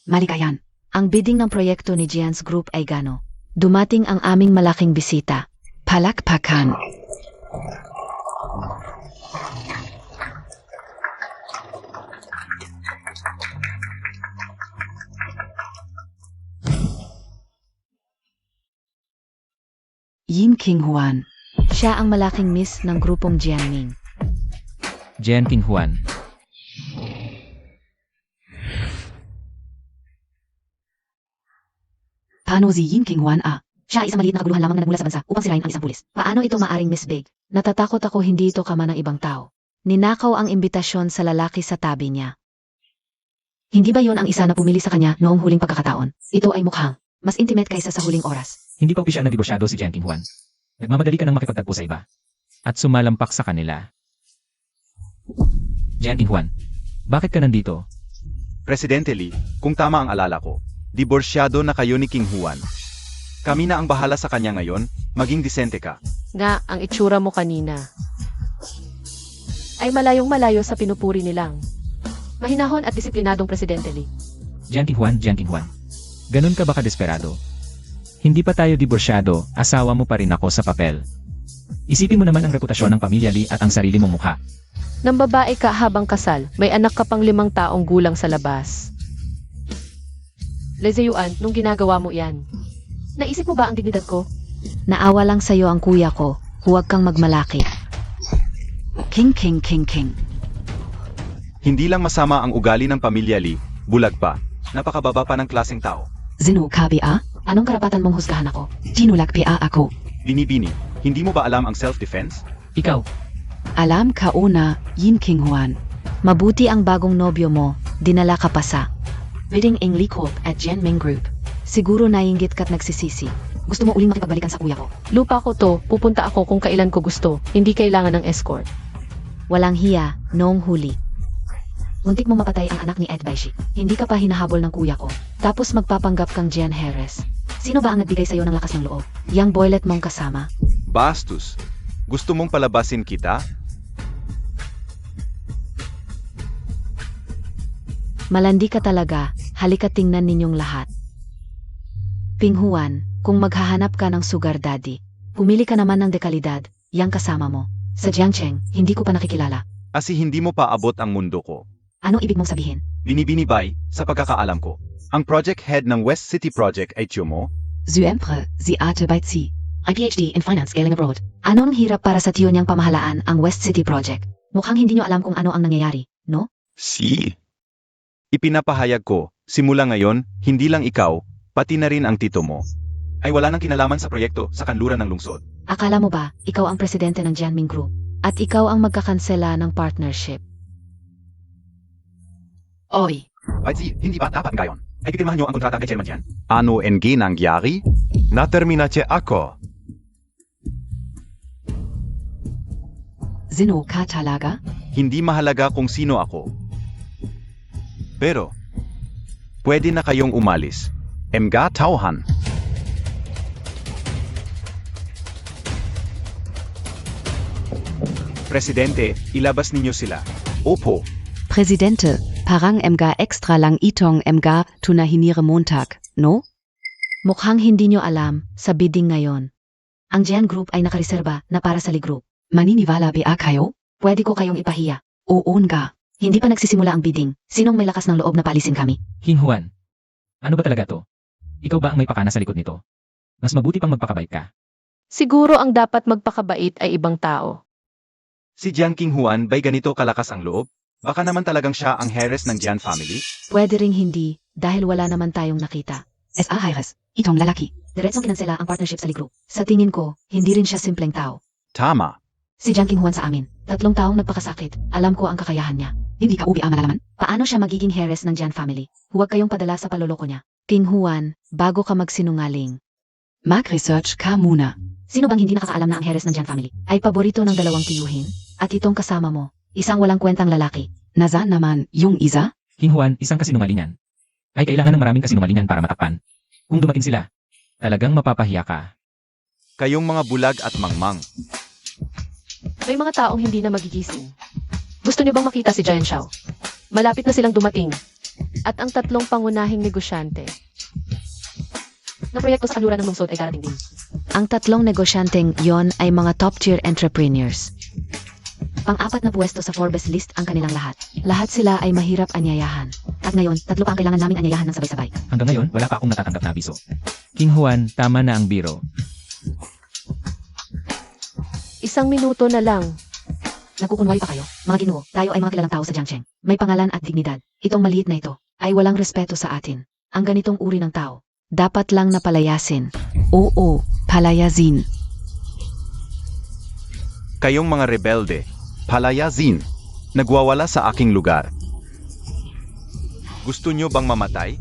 Speaker 7: Maligayan.
Speaker 2: Ang bidding ng proyekto ni Jian's Group ay gano. Dumating ang aming malaking bisita.
Speaker 7: Palakpakan. Yin King Juan.
Speaker 2: Siya ang malaking miss ng grupong Jianming.
Speaker 4: Jen King Juan.
Speaker 7: Paano si Yin Qinghuan a?
Speaker 2: Siya ay isang maliit na kaguluhan lamang na nagmula sa bansa upang sirain ang isang pulis. Paano ito maaring Miss Big? Natatakot ako hindi ito kama ng ibang tao. Ninakaw ang imbitasyon sa lalaki sa tabi niya. Hindi ba yon ang isa na pumili sa kanya noong huling pagkakataon? Ito ay mukhang mas intimate kaysa sa huling oras.
Speaker 4: Hindi pa opisyal na diborsyado si Jian Qinghuan. Nagmamadali ka ng makipagtagpo sa iba. At sumalampak sa kanila. Jian Qinghuan, bakit ka nandito?
Speaker 5: Presidente Lee, kung tama ang alala ko, diborsyado na kayo ni King Huan. Kami na ang bahala sa kanya ngayon, maging disente ka.
Speaker 3: Nga, ang itsura mo kanina ay malayong malayo sa pinupuri nilang mahinahon at disiplinadong Presidente Lee.
Speaker 4: Jian Qinghuan, Jian Qinghuan. Ganun ka ba kadesperado? Hindi pa tayo diborsyado, asawa mo pa rin ako sa papel. Isipin mo naman ang reputasyon ng pamilya Lee at ang sarili mong mukha.
Speaker 3: Nang babae ka habang kasal, may anak ka pang 5 taong gulang sa labas. Lezeyuan, nung ginagawa mo yan, naisip mo ba ang dignidad ko?
Speaker 2: Naawa lang sa'yo ang kuya ko. Huwag kang magmalaki.
Speaker 7: King King King King.
Speaker 5: Hindi lang masama ang ugali ng pamilya Lee, bulag pa, napakababa pa ng klaseng tao.
Speaker 7: Zino kabi a?
Speaker 2: Anong karapatan mong husgahan ako?
Speaker 7: Ginulak pi a ako.
Speaker 5: Binibini, hindi mo ba alam ang self-defense?
Speaker 4: Ikaw,
Speaker 7: Alam ka una, Yin Qinghuan.
Speaker 2: Mabuti ang bagong nobyo mo. Dinala ka pa sa bidding Ing Lee Corp at Jianming Group. Siguro naiinggit ka't nagsisisi. Gusto mo uling makipagbalikan sa kuya ko.
Speaker 3: Lupa ko to, pupunta ako kung kailan ko gusto. Hindi kailangan ng escort.
Speaker 2: Walang hiya, noong huli. Muntik mo mapatay ang anak ni Ed Baishi. Hindi ka pa hinahabol ng kuya ko. Tapos magpapanggap kang Jen Harris. Sino ba ang nagbigay sa'yo ng lakas ng loob? Yang boylet mong kasama?
Speaker 5: Bastos. Gusto mong palabasin kita?
Speaker 2: Malandi ka talaga. Halika tingnan ninyong lahat. Pinghuan, kung maghahanap ka ng sugar daddy, pumili ka naman ng dekalidad, yang kasama mo. Sa Jiangcheng, hindi ko pa nakikilala.
Speaker 5: Asi hindi mo pa abot ang mundo ko.
Speaker 2: Ano ibig mong sabihin?
Speaker 5: Binibini bay, sa pagkakaalam ko. Ang project head ng West City Project ay tiyo mo?
Speaker 7: Zuempre, si ate by si.
Speaker 2: Ang PhD in Finance Scaling Abroad. Anong hirap para sa tiyo niyang pamahalaan ang West City Project? Mukhang hindi niyo alam kung ano ang nangyayari, no?
Speaker 5: Si. Ipinapahayag ko, simula ngayon, hindi lang ikaw, pati na rin ang tito mo, ay wala nang kinalaman sa proyekto sa kanluran ng lungsod.
Speaker 2: Akala mo ba, ikaw ang presidente ng Jianming Group? At ikaw ang magkakansela ng partnership?
Speaker 7: Oy.
Speaker 5: Ay si, hindi ba dapat gayon? Ay pipirmahan niyo ang kontrata kay Chairman Jan. Ano NG nangyari? Naterminace ako.
Speaker 7: Zino ka talaga?
Speaker 5: Hindi mahalaga kung sino ako. Pero, pwede na kayong umalis. Emga tauhan. Presidente, ilabas ninyo sila. Opo.
Speaker 7: Presidente, parang mga extra lang itong mga tunahinire Montag, no?
Speaker 2: Mukhang hindi niyo alam, sa bidding ngayon. Ang Jian Group ay nakareserba na para sa Lee Group.
Speaker 7: Maniniwala ba kayo?
Speaker 2: Pwede ko kayong ipahiya.
Speaker 7: Oo nga.
Speaker 2: Hindi pa nagsisimula ang bidding. Sinong may lakas ng loob na paalisin kami?
Speaker 4: Qinghuan. Ano ba talaga to? Ikaw ba ang may pakana sa likod nito? Mas mabuti pang magpakabait ka.
Speaker 3: Siguro ang dapat magpakabait ay ibang tao.
Speaker 5: Si Jian Qinghuan ba'y ganito kalakas ang loob? Baka naman talagang siya ang Harris ng Jian family?
Speaker 2: Pwede ring hindi, dahil wala naman tayong nakita.
Speaker 7: S.A. Harris, itong lalaki.
Speaker 2: Diretsong kinansela ang partnership sa Lee Group. Sa tingin ko, hindi rin siya simpleng tao.
Speaker 5: Tama.
Speaker 2: Si Jian Qinghuan sa amin, 3 taong nagpakasakit. Alam ko ang kakayahan niya.
Speaker 7: Hindi ka ubi ang malalaman?
Speaker 2: Paano siya magiging Harris ng Jian family? Huwag kayong padala sa paloloko niya. Qinghuan, bago ka magsinungaling.
Speaker 7: Mag-research ka muna.
Speaker 2: Sino bang hindi nakakaalam na ang Harris ng Jian family ay paborito ng 2 tiyuhin? At itong kasama mo, isang walang kwentang lalaki.
Speaker 7: Nasaan naman yung isa?
Speaker 4: Qinghuan, isang kasinungalingan. Ay kailangan ng maraming kasinungalingan para matakpan. Kung dumating sila, talagang mapapahiya ka.
Speaker 5: Kayong mga bulag at mangmang.
Speaker 3: May mga taong hindi na magigising. Gusto niyo bang makita si Jian Xiao? Malapit na silang dumating. At ang 3 pangunahing negosyante na proyekto sa kanluran ng lungsod ay darating din.
Speaker 2: Ang 3 negosyanteng yon ay mga top-tier entrepreneurs. Pang-4 na pwesto sa Forbes list ang kanilang lahat. Lahat sila ay mahirap anyayahan. At ngayon, 3 pa ang kailangan naming anyayahan ng sabay-sabay.
Speaker 4: Hanggang ngayon, wala pa akong natatanggap na abiso. Qinghuan, tama na ang biro.
Speaker 3: 1 minuto na lang.
Speaker 2: Nagkukunwari pa kayo? Mga ginoo, tayo ay mga kilalang tao sa Jiangcheng. May pangalan at dignidad. Itong maliit na ito ay walang respeto sa atin. Ang ganitong uri ng tao,
Speaker 7: Dapat lang na palayasin. Oo, palayasin.
Speaker 5: Kayong mga rebelde, palayazin, nagwawala sa aking lugar. Gusto nyo bang mamatay?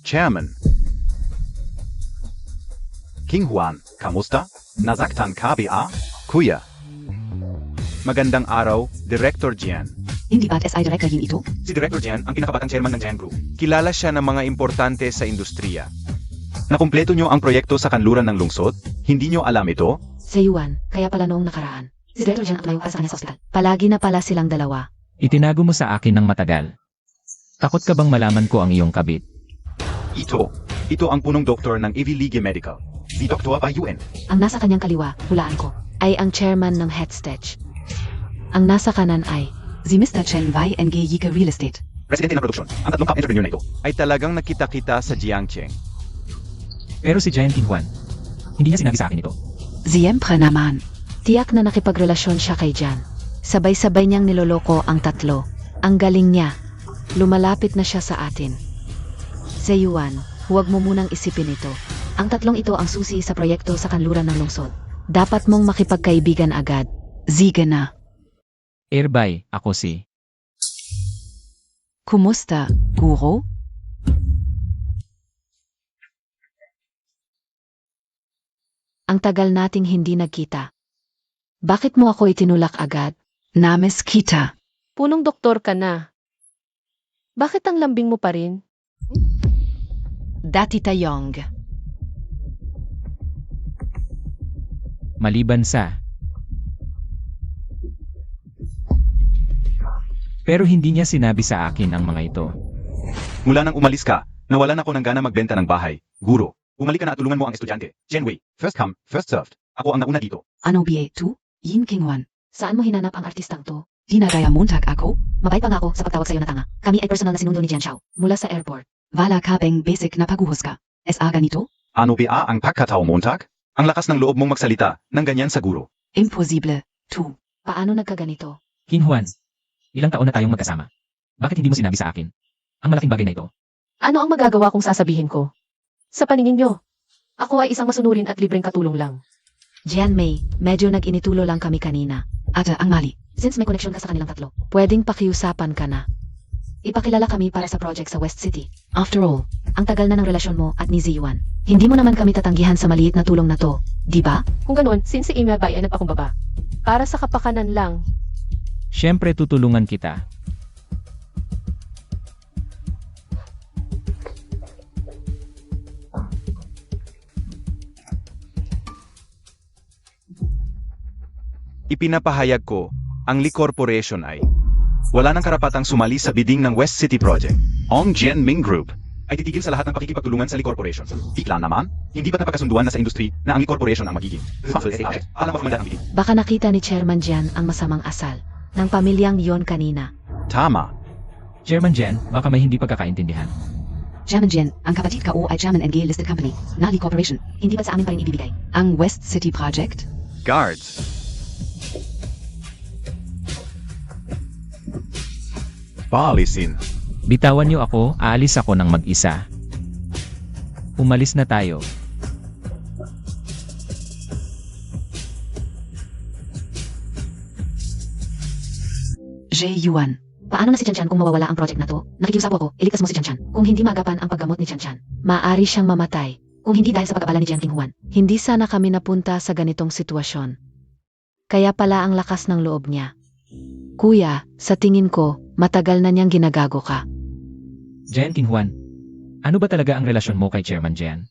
Speaker 5: Chairman. King Juan, kamusta? Nasaktan ka ba? Kuya. Magandang araw, Director Jian.
Speaker 2: Hindi ba't SI Director Yin ito?
Speaker 5: Si Director Jian ang kinakabatang chairman ng Jian Group. Kilala siya ng mga importante sa industriya. Nakumpleto nyo ang proyekto sa kanluran ng lungsod? Hindi nyo alam ito?
Speaker 2: Sa Yuan, kaya pala noong nakaraan. Si Director Jan at layo para sa kanya sa ospital. Palagi na pala silang dalawa.
Speaker 4: Itinago mo sa akin ng matagal. Takot ka bang malaman ko ang iyong kabit?
Speaker 5: Ito ang punong doktor ng Ivy League Medical. Si Dr. Bayuen.
Speaker 2: Ang nasa kanyang kaliwa, hulaan ko, ay ang chairman ng Headstitch. Ang nasa kanan ay si Mr. Chen Wei NG Yika Real Estate.
Speaker 5: Presidente ng produksyon. Ang tatlong top entrepreneur na ito ay talagang nakita-kita sa Jiangcheng.
Speaker 4: Pero si Giant King Juan, hindi niya sinabi sa akin ito.
Speaker 7: Siempre naman.
Speaker 2: Tiyak na nakipagrelasyon siya kay Jan. Sabay-sabay niyang niloloko ang tatlo. Ang galing niya. Lumalapit na siya sa atin. Sa Yuan, huwag mo munang isipin ito. Ang tatlong ito ang susi sa proyekto sa kanluran ng lungsod. Dapat mong makipagkaibigan agad.
Speaker 7: Sige na.
Speaker 4: Erbay, ako si.
Speaker 7: Kumusta, Guro?
Speaker 2: Ang tagal nating hindi nagkita. Bakit mo ako itinulak agad?
Speaker 7: Names kita.
Speaker 3: Punong doktor ka na. Bakit ang lambing mo pa rin?
Speaker 7: Dati tayong.
Speaker 4: Maliban sa. Pero hindi niya sinabi sa akin ang mga ito.
Speaker 5: Mula nang umalis ka, nawalan ako ng gana magbenta ng bahay. Guro, umalik ka na at tulungan mo ang estudyante. Genwei, first come, first served. Ako ang nauna dito.
Speaker 2: Ano BA2? Yin King Juan. Saan mo hinanap ang artistang to?
Speaker 7: Dinagaya Montag ako?
Speaker 2: Mabait pa nga ako sa pagtawag sa'yo na tanga. Kami ay personal na sinundo ni Jian Xiao. Mula sa airport.
Speaker 7: Wala ka bang basic na paghuhusga? SA ganito?
Speaker 5: Ano ba ang pagkatao Montag? Ang lakas ng loob mong magsalita ng ganyan sa guro.
Speaker 7: Imposible. 2.
Speaker 2: Paano nagkaganito?
Speaker 4: King Juan, ilang taon na tayong magkasama. Bakit hindi mo sinabi sa akin ang malaking bagay na ito?
Speaker 3: Ano ang magagawa kong sasabihin ko? Sa paningin nyo, ako ay isang masunurin at libreng katulong lang.
Speaker 2: Jian Mei, medyo nag-initulo lang kami kanina.
Speaker 7: Ata ang mali.
Speaker 2: Since may connection ka sa kanilang tatlo, pwedeng pakiusapan ka na. Ipakilala kami para sa project sa West City. After all, ang tagal na ng relasyon mo at ni Ziyuan. Hindi mo naman kami tatanggihan sa maliit na tulong na to, di ba?
Speaker 3: Kung ganoon, since si Ime Bay ay nagpakumbaba. Para sa kapakanan lang.
Speaker 4: Siyempre tutulungan kita.
Speaker 5: Ipinapahayag ko, ang Lee Corporation ay wala nang karapatang sumali sa bidding ng West City Project. Ang Jianming Group ay titigil sa lahat ng pakikipagtulungan sa Lee Corporation. Bigla naman, hindi ba't napagkasunduan na sa industry na ang Lee Corporation ang magiging? Alam mo ang bidding.
Speaker 2: Baka nakita ni Chairman Jian ang masamang asal ng pamilyang yon kanina.
Speaker 5: Tama.
Speaker 4: Chairman Jen, baka may hindi pagkakaintindihan.
Speaker 2: Chairman Jian, ang kapatid ka o ay Chairman NG listed company, na Lee Corporation. Hindi ba sa amin pa rin ibibigay?
Speaker 7: Ang West City Project?
Speaker 5: Guards. Paalisin.
Speaker 4: Bitawan niyo ako, aalis ako ng mag-isa. Umalis na tayo.
Speaker 7: Yuan.
Speaker 2: Paano na si Chanchan kung mawawala ang project na to? Nakikiusap ako, iligtas mo si Chanchan. Kung hindi magapan ang paggamot ni Chanchan, maaari siyang mamatay. Kung hindi dahil sa pag-abala ni Jian King Juan. Hindi sana kami napunta sa ganitong sitwasyon. Kaya pala ang lakas ng loob niya. Kuya, sa tingin ko, matagal na niyang ginagago ka.
Speaker 4: Jen King Juan, ano ba talaga ang relasyon mo kay Chairman Jen?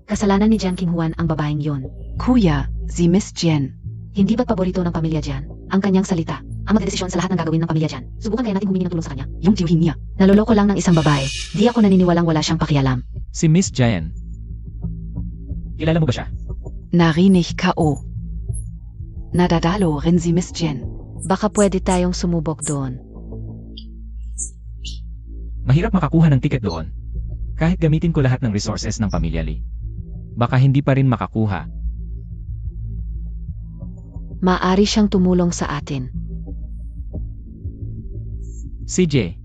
Speaker 2: Kasalanan ni Jian King Juan ang babaeng yon.
Speaker 7: Kuya, si Miss Jen.
Speaker 2: Hindi ba't paborito ng pamilya Jian ang kanyang salita? Ang magdedesisyon sa lahat ng gagawin ng pamilya Jian. Subukan kaya natin humingi ng tulong sa kanya.
Speaker 7: Yung tiyuhin niya.
Speaker 2: Naloloko lang ng isang babae. Di ako naniniwalang wala siyang pakialam.
Speaker 4: Si Miss Jen. Kilala mo ba siya?
Speaker 7: Narinig K.O. Nadadalo rin si Miss Jen.
Speaker 2: Baka pwede tayong sumubok doon.
Speaker 4: Mahirap makakuha ng tiket doon. Kahit gamitin ko lahat ng resources ng pamilya Lee, baka hindi pa rin makakuha.
Speaker 2: Maaari siyang tumulong sa atin.
Speaker 4: CJ,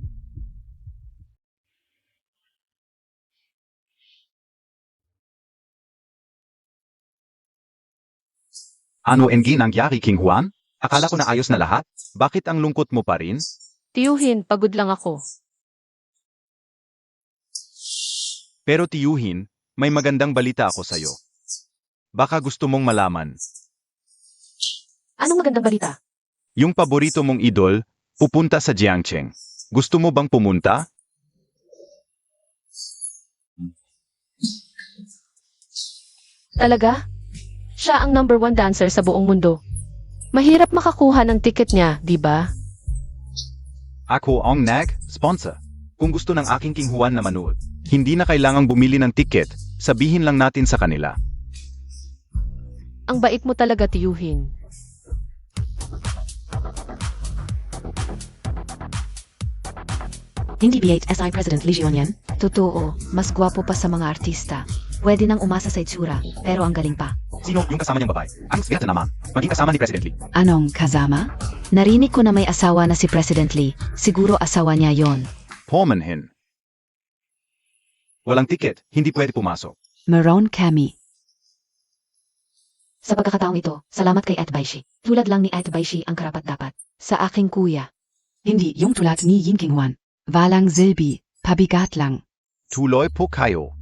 Speaker 5: Ano ang nangyari, King Juan? Akala ko na ayos na lahat. Bakit ang lungkot mo pa rin?
Speaker 3: Tiyuhin, pagod lang ako.
Speaker 5: Pero tiyuhin, may magandang balita ako sa'yo. Baka gusto mong malaman.
Speaker 3: Anong magandang balita?
Speaker 5: Yung paborito mong idol, pupunta sa Jiangcheng. Gusto mo bang pumunta?
Speaker 3: Talaga? Siya ang number 1 dancer sa buong mundo. Mahirap makakuha ng ticket niya, di ba?
Speaker 5: Ako ang sponsor. Kung gusto ng aking King Juan na manood, hindi na kailangang bumili ng ticket, sabihin lang natin sa kanila.
Speaker 3: Ang bait mo talaga, tiyuhin.
Speaker 2: Hindi BHSI President Lee Jion yan? Totoo, mas gwapo pa sa mga artista. Pwede nang umasa sa itsura, pero ang galing pa.
Speaker 5: Sino yung kasama niyang babae? Ang swerte naman. Maging kasama ni President Lee.
Speaker 2: Anong kasama? Narinig ko na may asawa na si President Lee. Siguro asawa niya yon.
Speaker 5: Pumanhin. Walang ticket, hindi pwede pumasok.
Speaker 7: Maroon Cami.
Speaker 2: Sa pagkakataong ito, salamat kay Ed Baishi. Tulad lang ni Ed Baishi ang karapat-dapat. Sa aking kuya.
Speaker 7: Hindi yung tulad ni Yin King Juan. Walang Silbi, pabigat lang.
Speaker 5: Tuloy po kayo.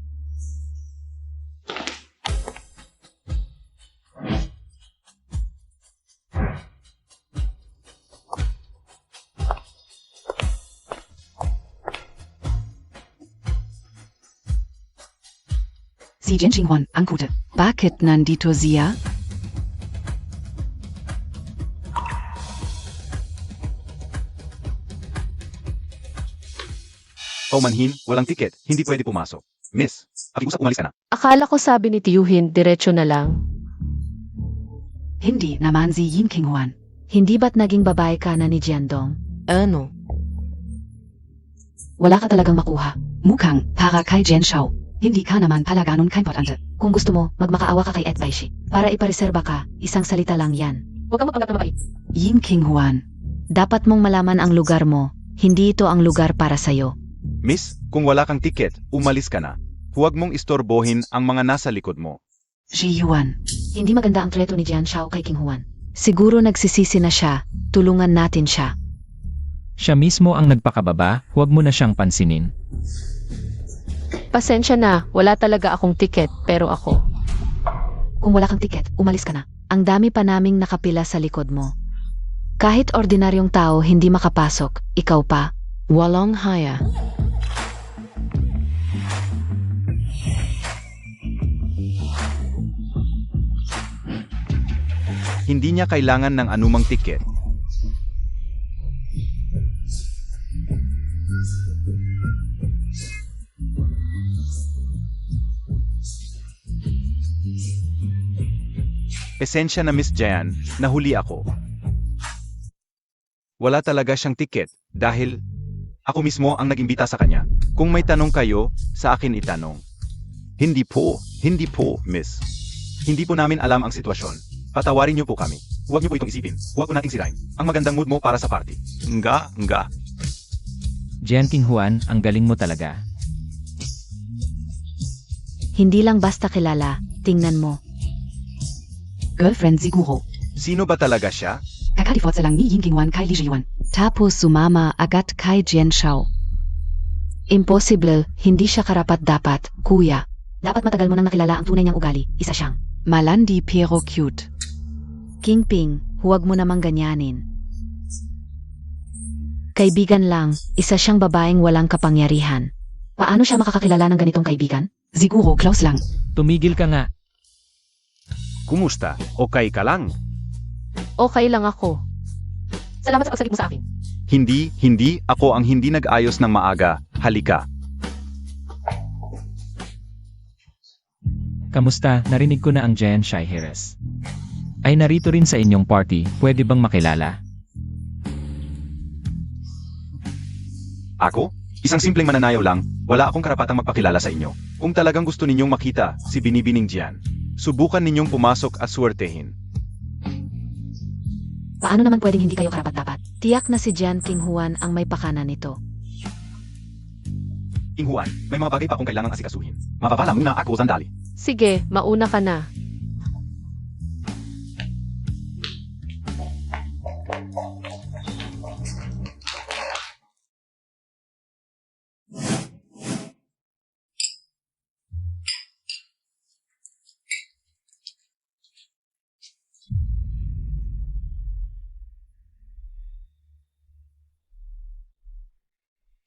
Speaker 7: Si Jin King Juan, ang kuta. Bakit nandito siya?
Speaker 5: Pumanhin, walang ticket, hindi pwede pumasok. Miss, pakiusap umalis ka na.
Speaker 3: Akala ko sabi ni tiyuhin, diretso na lang.
Speaker 7: Hindi naman si Yin King Juan.
Speaker 2: Hindi ba't naging babae ka na ni Jiandong?
Speaker 3: Ano?
Speaker 2: Wala ka talagang makuha.
Speaker 7: Mukhang para kay Jen Shao. Hindi ka naman pala ganun kaimportante.
Speaker 2: Kung gusto mo, magmakaawa ka kay Ed Baishi. Para ipareserba ka, isang salita lang yan.
Speaker 3: Huwag kang magpanggap na mabait.
Speaker 7: Yin King Juan.
Speaker 2: Dapat mong malaman ang lugar mo. Hindi ito ang lugar para sa'yo.
Speaker 5: Miss, kung wala kang ticket, umalis ka na. Huwag mong istorbohin ang mga nasa likod mo.
Speaker 7: Ji Yuan.
Speaker 2: Hindi maganda ang treto ni Jian Shao kay King Juan. Siguro nagsisisi na siya. Tulungan natin siya.
Speaker 4: siya mismo ang nagpakababa, huwag mo na siyang pansinin.
Speaker 3: Pasensya na, wala talaga akong ticket, pero ako.
Speaker 2: Kung wala kang tiket, umalis ka na. Ang dami pa naming nakapila sa likod mo. Kahit ordinaryong tao hindi makapasok, ikaw pa, walang haya.
Speaker 5: Hindi niya kailangan ng anumang tiket. Esensya na Miss Jan, nahuli ako. Wala talaga siyang tiket dahil ako mismo ang nag-imbita sa kanya. Kung may tanong kayo, sa akin itanong. Hindi po, Miss. Hindi po namin alam ang sitwasyon. Patawarin niyo po kami. Huwag niyo po itong isipin. Huwag po nating sirain. Ang magandang mood mo para sa party. Nga.
Speaker 4: Jian King Juan, ang galing mo talaga.
Speaker 2: Hindi lang basta kilala, tingnan mo.
Speaker 7: Girlfriend siguro.
Speaker 5: Sino ba talaga siya?
Speaker 7: Kakadifot sa lang ni Yin King Juan kay Li Jiwan.
Speaker 2: Tapos sumama agad kay Jian Shao. Impossible, hindi siya karapat-dapat, kuya. Dapat matagal mo nang nakilala ang tunay niyang ugali, isa siyang
Speaker 7: Malandi pero cute.
Speaker 2: Kingping, huwag mo namang ganyanin. Kaibigan lang, isa siyang babaeng walang kapangyarihan. Paano siya makakakilala ng ganitong kaibigan?
Speaker 7: Siguro close lang.
Speaker 4: Tumigil ka nga.
Speaker 6: Kumusta? Okay ka lang?
Speaker 3: Okay lang ako. Salamat sa pagsalit mo sa akin.
Speaker 5: Hindi, ako ang hindi nag-ayos ng maaga. Halika.
Speaker 4: Kamusta? Narinig ko na ang Jian Shai Heres. Ay narito rin sa inyong party, pwede bang makilala?
Speaker 5: Ako? Isang simpleng mananayaw lang, wala akong karapatang magpakilala sa inyo. Kung talagang gusto ninyong makita si Binibining Jian, subukan ninyong pumasok at suwertehin.
Speaker 2: Paano naman pwedeng hindi kayo karapat-dapat? Tiyak na si Jian King Huan ang may pakana nito.
Speaker 5: King Juan, may mga bagay pa akong kailangang asikasuhin. Mapapala muna ako sandali.
Speaker 3: Sige, mauna ka na.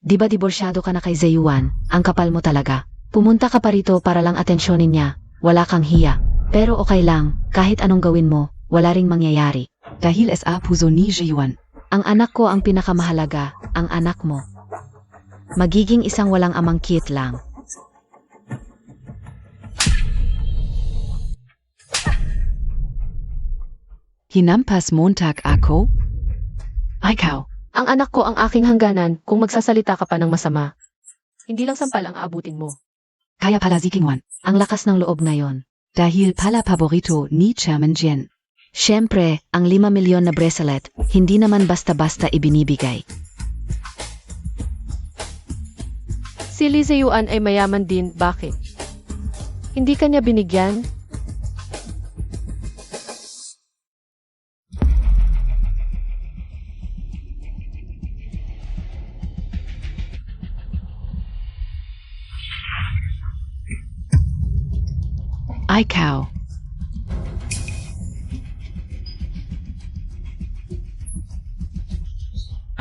Speaker 2: Di ba diborsyado ka na kay Zeyuan? Ang kapal mo talaga. Pumunta ka pa rito para lang atensyonin niya. Wala kang hiya. Pero okay lang, kahit anong gawin mo, wala ring mangyayari.
Speaker 7: Dahil sa puso ni Zeyuan.
Speaker 2: Ang anak ko ang pinakamahalaga, ang anak mo. Magiging isang walang amang cute lang.
Speaker 7: Hinampas Montag ako?
Speaker 2: Ikaw,
Speaker 3: Ang anak ko ang aking hangganan kung magsasalita ka pa ng masama. Hindi lang sampal ang aabutin mo.
Speaker 7: Kaya pala si King Juan.
Speaker 2: ang lakas ng loob ngayon.
Speaker 7: Dahil pala paborito ni Chairman Jian.
Speaker 2: Siyempre, ang 5 milyon na bracelet, hindi naman basta-basta ibinibigay.
Speaker 3: Si Li Zeyuan ay mayaman din, bakit? Hindi kanya binigyan?
Speaker 7: Ikaw.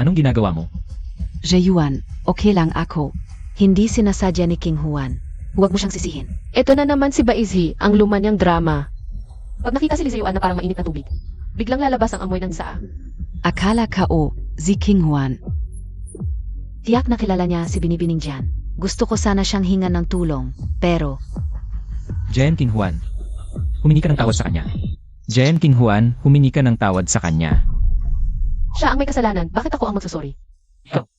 Speaker 4: Anong ginagawa mo?
Speaker 7: Zeyuan, okay lang ako.
Speaker 2: Hindi sinasadya ni King Juan. Huwag mo siyang sisihin.
Speaker 3: Ito na naman si Baizhi, ang luma niyang drama. Pag nakita si Li Zeyuan na parang mainit na tubig, biglang lalabas ang amoy ng saa.
Speaker 7: Akala ko si King Juan.
Speaker 2: Tiyak na kilala niya si Binibining Jian. Gusto ko sana siyang hingan ng tulong, pero
Speaker 4: Jian King Juan, humingi ka ng tawad sa kanya. Jian King Juan, humingi ka ng tawad sa kanya.
Speaker 3: Siya ang may kasalanan, bakit ako ang magsusori?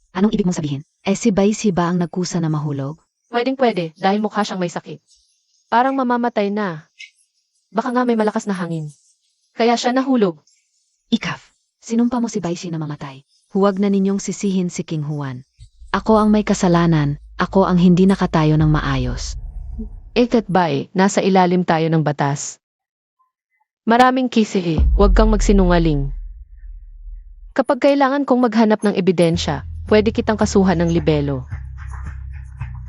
Speaker 2: anong ibig mong sabihin? Si Baizhi ba ang nagkusa na mahulog?
Speaker 3: Pwedeng-pwede, dahil mukha siyang may sakit. Parang mamamatay na. Baka nga may malakas na hangin. Kaya siya nahulog.
Speaker 2: Ikaf, sinumpa mo si Baizhi na mamatay. Huwag na ninyong sisihin si King Juan. Ako ang may kasalanan, ako ang hindi nakatayo ng maayos.
Speaker 3: Ekat bae, nasa ilalim tayo ng batas. Maraming kisi, huwag kang magsinungaling. Kapag kailangan kong maghanap ng ebidensya, pwede kitang kasuhan ng libelo.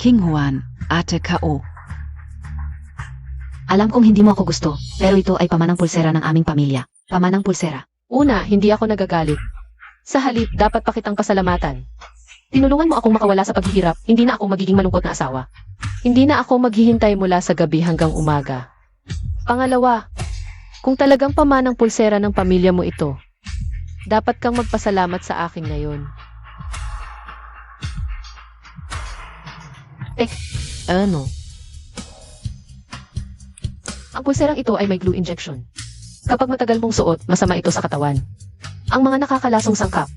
Speaker 7: King Juan, ate kao.
Speaker 2: Alam kong hindi mo ako gusto, pero ito ay pamanang pulsera ng aming pamilya. Pamanang pulsera.
Speaker 3: Una, hindi ako nagagalit. Sa halip, dapat pa kitang pasalamatan. Tinulungan mo akong makawala sa paghihirap, hindi na ako magiging malungkot na asawa. Hindi na ako maghihintay mula sa gabi hanggang umaga. Pangalawa, kung talagang pamanang pulsera ng pamilya mo ito, dapat kang magpasalamat sa akin ngayon. Ano? Ang pulserang ito ay may glue injection. Kapag matagal mong suot, masama ito sa katawan. Ang mga nakakalasong sangkap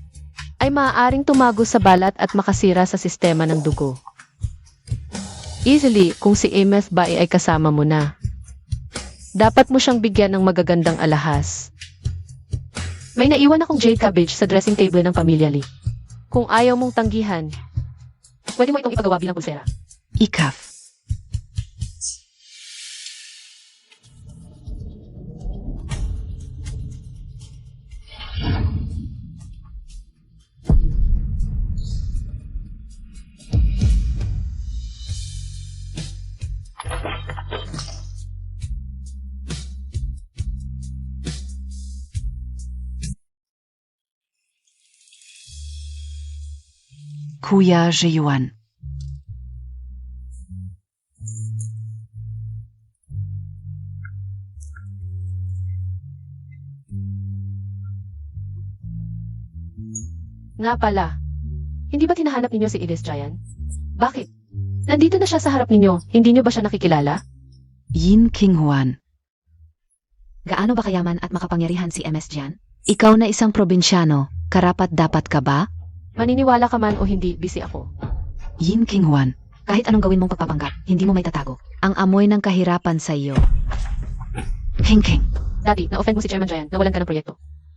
Speaker 3: ay maaaring tumagos sa balat at makasira sa sistema ng dugo. Easily, kung si MF ba ay kasama mo na. Dapat mo siyang bigyan ng magagandang alahas. May naiwan akong jade cabbage sa dressing table ng pamilya Lee. Kung ayaw mong tanggihan, pwede mo itong ipagawa bilang pulsera.
Speaker 7: Ikaf. Kuya Zeyuan.
Speaker 3: Nga pala, hindi ba tinahanap ninyo si Ilis Giant? Bakit? Nandito na siya sa harap ninyo, hindi nyo ba siya nakikilala?
Speaker 7: Yin King Juan.
Speaker 2: Gaano ba kayaman at makapangyarihan si MS Jian? Ikaw na isang probinsyano, karapat-dapat ka ba?
Speaker 3: Maniniwala ka man o hindi, busy ako.
Speaker 2: Yin King Juan, kahit anong gawin mong pagpapanggap, hindi mo may tatago.
Speaker 7: Ang amoy ng kahirapan sa iyo.
Speaker 2: King King.
Speaker 3: Dati, na-offend mo si Chairman Ryan, nawalan ka ng proyekto.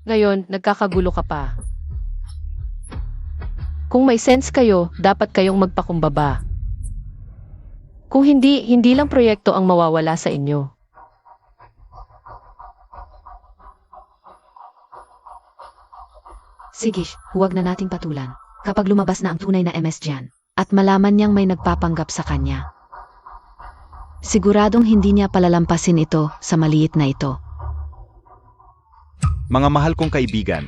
Speaker 3: Ngayon, nagkakagulo ka pa. Kung may sense kayo, dapat kayong magpakumbaba. Kung hindi, hindi lang proyekto ang mawawala sa inyo.
Speaker 2: Sige, huwag na nating patulan. Kapag lumabas na ang tunay na MS dyan,
Speaker 7: At malaman niyang may nagpapanggap sa kanya. Siguradong hindi niya palalampasin ito sa maliit na ito.
Speaker 5: Mga mahal kong kaibigan,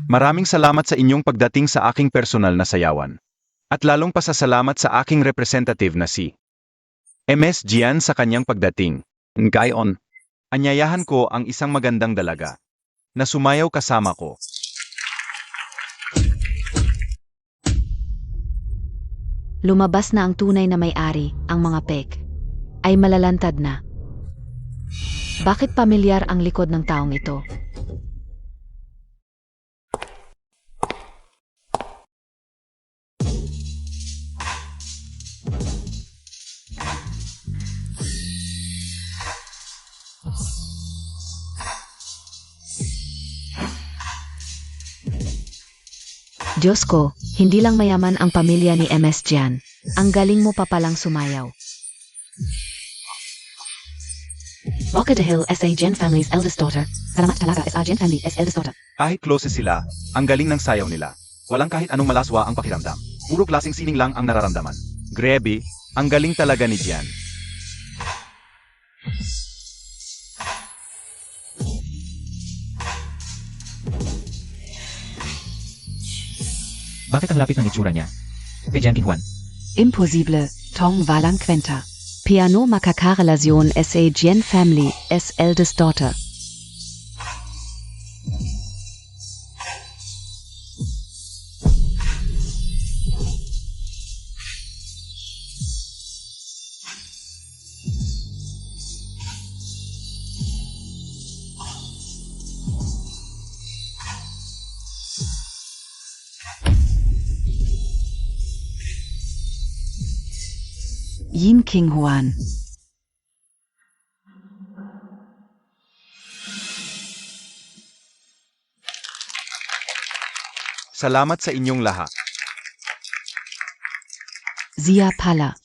Speaker 5: maraming salamat sa inyong pagdating sa aking personal na sayawan. At lalong pasasalamat sa aking representative na si MS Gian sa kanyang pagdating. Gayon, anyayahan ko ang isang magandang dalaga na sumayaw kasama ko.
Speaker 7: Lumabas na ang tunay na may-ari, ang mga pek. Ay malalantad na. Bakit pamilyar ang likod ng taong ito? Diyos ko, hindi lang mayaman ang pamilya ni MS Gian. Ang galing mo pa palang sumayaw.
Speaker 2: Walker de Hill S.A. Jen Family's eldest daughter. Salamat talaga S.A. Jen Family S. eldest daughter.
Speaker 5: Kahit close sila, ang galing ng sayaw nila. Walang kahit anong malaswa ang pakiramdam. Puro klaseng sining lang ang nararamdaman. Grabe, ang galing talaga ni Gian.
Speaker 4: Bakit ang lapit ng itsura niya? Kay Jan King Juan.
Speaker 7: Impossible, Tong Walang Quenta. Piano Makakarelation S.A. Gian Family S. eldest daughter. Yin King Juan.
Speaker 5: Salamat sa inyong lahat.
Speaker 7: Zia Pala.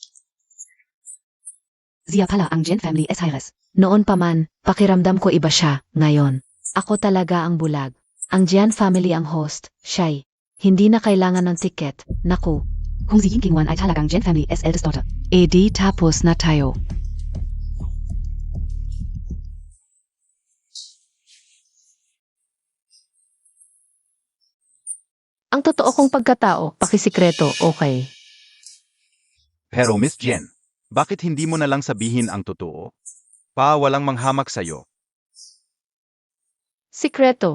Speaker 2: Zia pala ang Jen Family S. Hires.
Speaker 7: Noon pa man, pakiramdam ko iba siya, ngayon. Ako talaga ang bulag. Ang Gian Family ang host, siya'y. Hindi na kailangan ng ticket, naku.
Speaker 2: Kung si Yin King Juan ay talagang Jen Family S. eldest daughter.
Speaker 7: Edi tapos na tayo.
Speaker 3: Ang totoo kong pagkatao, pakisikreto, okay.
Speaker 5: Pero Miss Jen, bakit hindi mo na lang sabihin ang totoo? Walang manghamak sa'yo.
Speaker 3: Sikreto.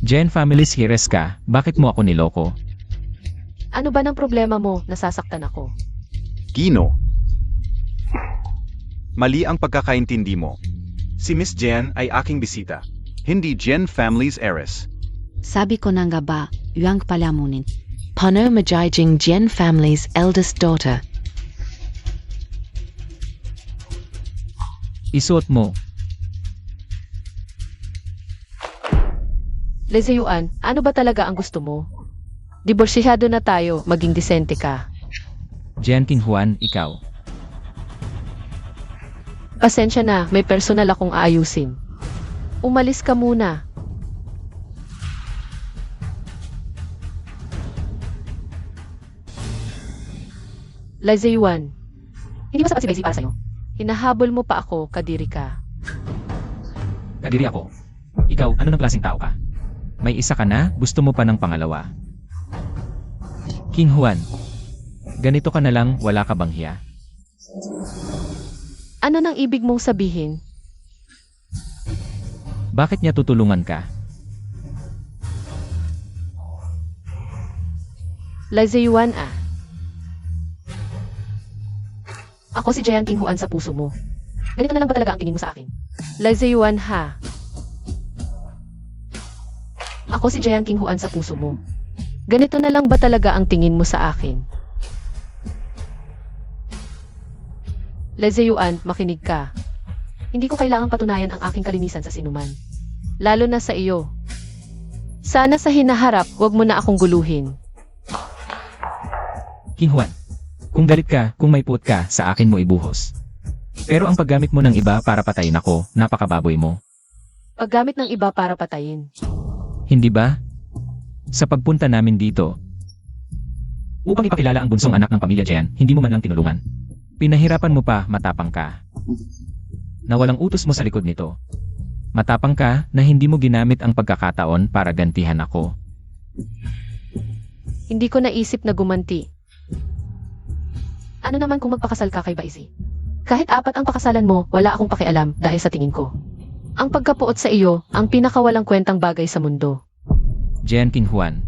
Speaker 4: Jen Family's Hires ka, bakit mo ako niloko?
Speaker 3: Ano ba ng problema mo? Nasasaktan ako.
Speaker 5: Gino. Mali ang pagkakaintindi mo. Si Miss Jen ay aking bisita, hindi Jen Family's heiress.
Speaker 7: Sabi ko na nga ba, yung palamunin. Paano magiging Gian Family's eldest daughter?
Speaker 4: Isuot mo.
Speaker 3: Lezeuan, ano ba talaga ang gusto mo? Diborsyado na tayo, maging disente ka.
Speaker 4: Jan King Juan, ikaw.
Speaker 3: Pasensya na, may personal akong aayusin. Umalis ka muna. Lezeuan,
Speaker 2: Hindi ba sapat si Basie para sa'yo?
Speaker 3: hinahabol mo pa ako, kadiri ka.
Speaker 4: Kadiri ako. Ikaw, ano ng klaseng tao ka? May isa ka na, gusto mo pa ng pangalawa. King Juan, ganito ka na lang, wala ka bang hiya?
Speaker 3: Ano nang ibig mong sabihin?
Speaker 4: Bakit niya tutulungan ka?
Speaker 3: Lezeuan ah. Ako si Jian King Huan sa puso mo. Ganito na lang ba talaga ang tingin mo sa akin? Lazayuan ha. Ako si Jian King Huan sa puso mo. Ganito na lang ba talaga ang tingin mo sa akin? Lazayuan, makinig ka. Hindi ko kailangang patunayan ang aking kalinisan sa sinuman. Lalo na sa iyo. Sana sa hinaharap, wag mo na akong guluhin.
Speaker 4: King Juan, kung galit ka, kung may puot ka, sa akin mo ibuhos. Pero ang paggamit mo ng iba para patayin ako, napakababoy mo.
Speaker 3: Paggamit ng iba para patayin.
Speaker 4: Hindi ba? Sa pagpunta namin dito, upang ipakilala ang bunsong anak ng pamilya Jian, hindi mo man lang tinulungan. Pinahirapan mo pa, matapang ka. Na walang utos mo sa likod nito. Matapang ka na hindi mo ginamit ang pagkakataon para gantihan ako.
Speaker 3: Hindi ko naisip na gumanti. Ano naman kung magpakasal ka kay Baisi? Kahit 4 ang pakasalan mo, wala akong pakialam dahil sa tingin ko. Ang pagkapuot sa iyo, ang pinakawalang kwentang bagay sa mundo.
Speaker 4: Jian King Juan,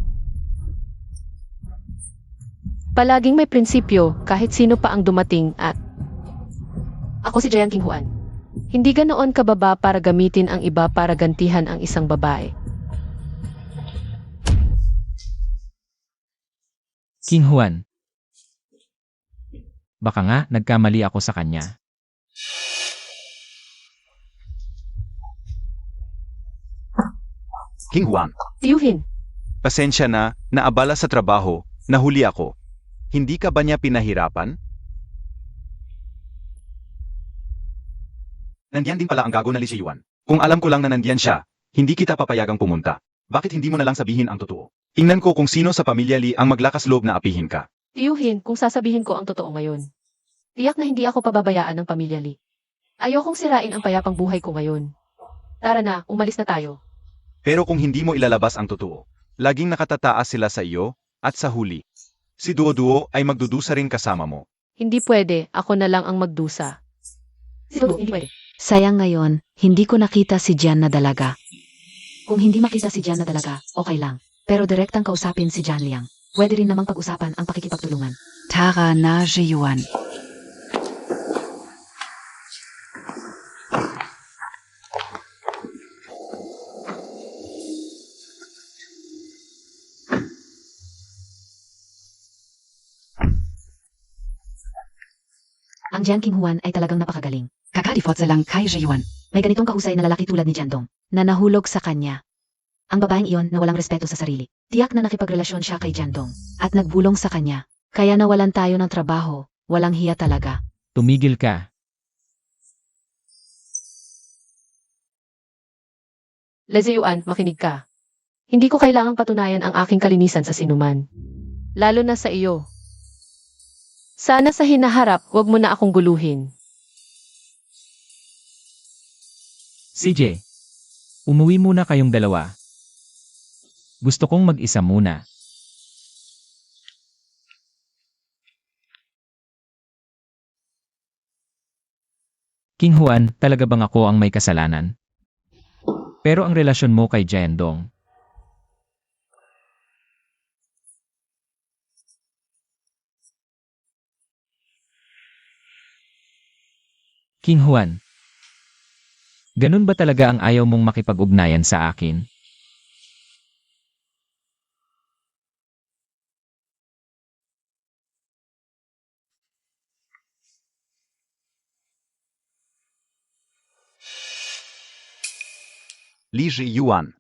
Speaker 3: Palaging may prinsipyo kahit sino pa ang dumating at... Ako si Jian King Huan. Hindi ganoon kababa para gamitin ang iba para gantihan ang isang babae.
Speaker 4: King Juan. Baka nga nagkamali ako sa kanya.
Speaker 5: King Juan,
Speaker 3: Tiyuhin,
Speaker 5: pasensya na, naabala sa trabaho, nahuli ako. Hindi ka ba niya pinahirapan? Nandiyan din pala ang gago na si Yuan. Kung alam ko lang na nandiyan siya, hindi kita papayagang pumunta. Bakit hindi mo na lang sabihin ang totoo? Tingnan ko kung sino sa pamilya Lee ang maglakas loob na apihin ka.
Speaker 3: tiyuhin kung sasabihin ko ang totoo ngayon. Tiyak na hindi ako pababayaan ng pamilya Lee. Ayokong sirain ang payapang buhay ko ngayon. Tara na, umalis na tayo.
Speaker 5: Pero kung hindi mo ilalabas ang totoo, laging nakatataas sila sa iyo, at sa huli. Si Duo-Duo ay magdudusa rin kasama mo.
Speaker 3: Hindi pwede, ako na lang ang magdusa. Si Dudu, hindi pwede.
Speaker 7: Sayang ngayon, hindi ko nakita si Jian na dalaga. Kung hindi makita si Jian na dalaga, okay lang. Pero direktang kausapin si Jian Liang. Pwede rin namang pag-usapan ang pakikipagtulungan. Tara na, Yuan. Ang Jian King Huan ay talagang napakagaling. Kakadifot sa lang kay Yuan. May ganitong kahusay na lalaki tulad ni Jiandong na nahulog sa kanya. Ang babaeng iyon na walang respeto sa sarili. Tiyak na nakipagrelasyon siya kay Jiandong at nagbulong sa kanya. Kaya nawalan tayo ng trabaho. Walang hiya talaga.
Speaker 4: Tumigil ka.
Speaker 3: Lazayuan, makinig ka. Hindi ko kailangang patunayan ang aking kalinisan sa sinuman. Lalo na sa iyo. Sana sa hinaharap, wag mo na akong guluhin.
Speaker 4: CJ, umuwi muna kayong dalawa. Gusto kong mag-isa muna. King Juan, talaga bang ako ang may kasalanan? Pero ang relasyon mo kay Jiandong. King Juan, ganun ba talaga ang ayaw mong makipag-ugnayan sa akin?
Speaker 5: Li Yuan,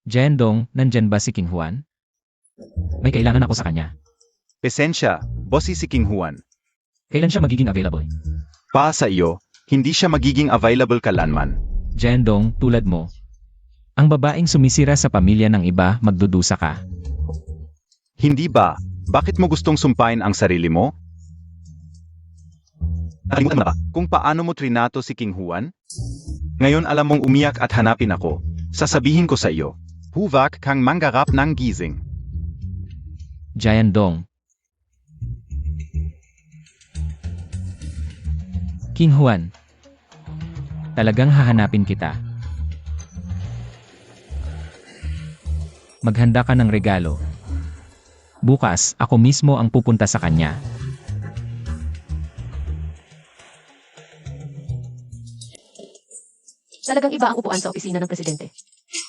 Speaker 4: Jiandong, nandyan ba si King Juan? May kailangan ako sa kanya.
Speaker 5: pasensya, bossy si King Juan.
Speaker 4: Kailan siya magiging available?
Speaker 5: Pa sa iyo, hindi siya magiging available kalanman.
Speaker 4: Jiandong, tulad mo. Ang babaeng sumisira sa pamilya ng iba, magdudusa ka.
Speaker 5: Hindi ba? Bakit mo gustong sumpain ang sarili mo? Nakalimutan mo na ba kung paano mo trinato si King Juan? Ngayon alam mong umiyak at hanapin ako. Sasabihin ko sa iyo. Huwag kang manggarap ng gising.
Speaker 4: Jiandong. King Juan. Talagang hahanapin kita. Maghanda ka ng regalo. Bukas, ako mismo ang pupunta sa kanya.
Speaker 3: Talagang iba ang upuan sa opisina ng presidente.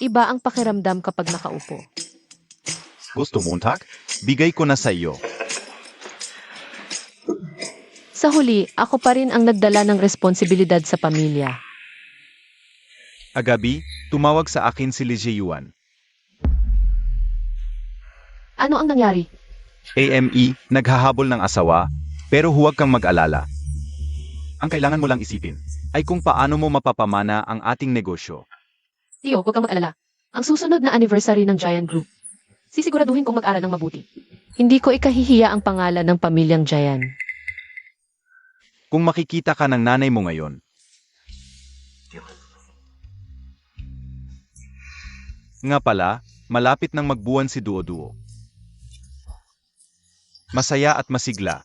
Speaker 3: Iba ang pakiramdam kapag nakaupo.
Speaker 5: Gusto Montag? Bigay ko na sa iyo.
Speaker 3: Sa huli, ako pa rin ang nagdala ng responsibilidad sa pamilya.
Speaker 5: Agabi, tumawag sa akin si Lee Ji-yuan.
Speaker 3: Ano ang nangyari?
Speaker 5: AME, naghahabol ng asawa, pero huwag kang mag-alala. Ang kailangan mo lang isipin ay kung paano mo mapapamana ang ating negosyo.
Speaker 3: Tio, huwag kang mag-alala. Ang susunod na anniversary ng Giant Group. Sisiguraduhin kong mag-aral ng mabuti. Hindi ko ikahihiya ang pangalan ng pamilyang Giant.
Speaker 5: Kung makikita ka ng nanay mo ngayon, nga pala, malapit nang magbuwan si Duo-Duo. Masaya at masigla.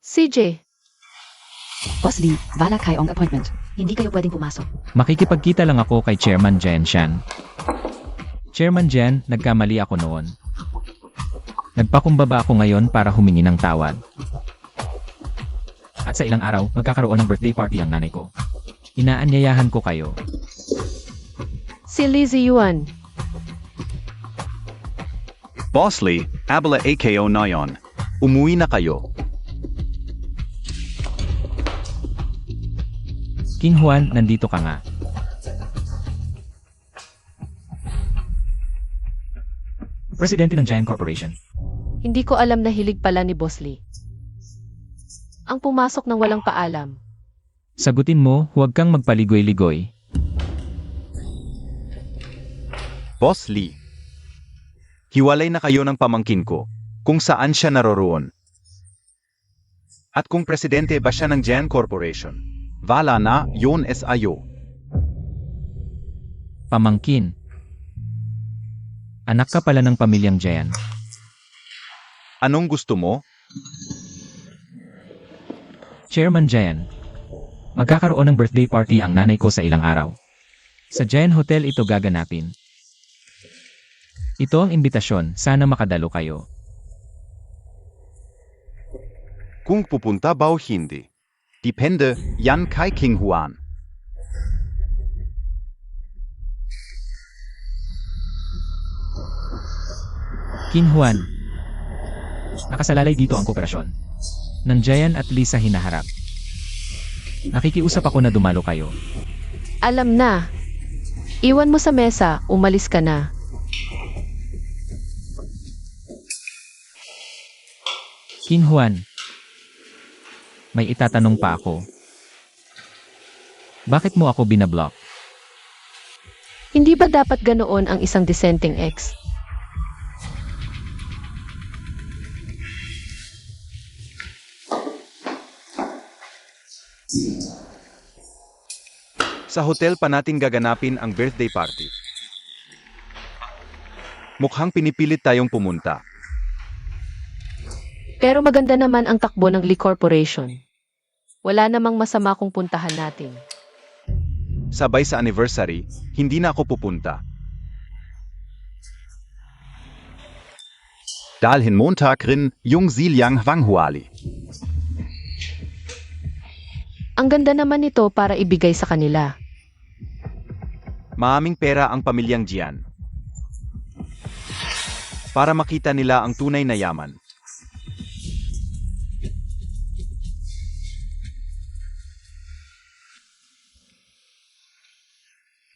Speaker 3: CJ,
Speaker 7: Boss Lee, wala kayong appointment. Hindi kayo pwedeng pumasok.
Speaker 4: Makikipagkita lang ako kay Chairman Jen Shan. Chairman Jen, nagkamali ako noon. Nagpakumbaba ako ngayon para humingi ng tawad. At sa ilang araw, magkakaroon ng birthday party ang nanay ko. Inaanyayahan ko kayo.
Speaker 3: si Lizzie Yuan.
Speaker 5: Boss Lee, abala AKO na yon. Umuwi na kayo.
Speaker 4: King Juan, nandito ka nga. Presidente ng Giant Corporation.
Speaker 3: Hindi ko alam na hilig pala ni Boss Lee. Ang pumasok ng walang paalam.
Speaker 4: Sagutin mo, huwag kang magpaligoy-ligoy.
Speaker 5: Boss Lee, hiwalay na kayo ng pamangkin ko kung saan siya naroroon. At kung presidente ba siya ng Giant Corporation, wala na, yun es ayo.
Speaker 4: Pamangkin. Anak ka pala ng pamilyang Giant.
Speaker 5: Anong gusto mo?
Speaker 4: Chairman Giant. Magkakaroon ng birthday party ang nanay ko sa ilang araw. Sa Giant Hotel ito gaganapin. Ito ang imbitasyon, sana makadalo kayo.
Speaker 5: Kung pupunta ba o hindi? Depende yan kay King Juan.
Speaker 4: King Juan. Nakasalalay dito ang kooperasyon. Ng Giant at Lee sa hinaharap. Nakikiusap ako na dumalo kayo.
Speaker 3: Alam na. Iwan mo sa mesa, umalis ka na.
Speaker 4: King Juan. May itatanong pa ako. Bakit mo ako binablock?
Speaker 3: Hindi ba dapat ganoon ang isang dissenting ex?
Speaker 5: Sa hotel pa natin gaganapin ang birthday party. Mukhang pinipilit tayong pumunta.
Speaker 3: Pero maganda naman ang takbo ng Lee Corporation. Wala namang masama kung puntahan natin.
Speaker 5: Sabay sa anniversary, hindi na ako pupunta. Dalhin Montag rin yung Ziliang Wanghuali.
Speaker 3: Ang ganda naman nito para ibigay sa kanila.
Speaker 5: Maaming pera ang pamilyang Jian. Para makita nila ang tunay na yaman.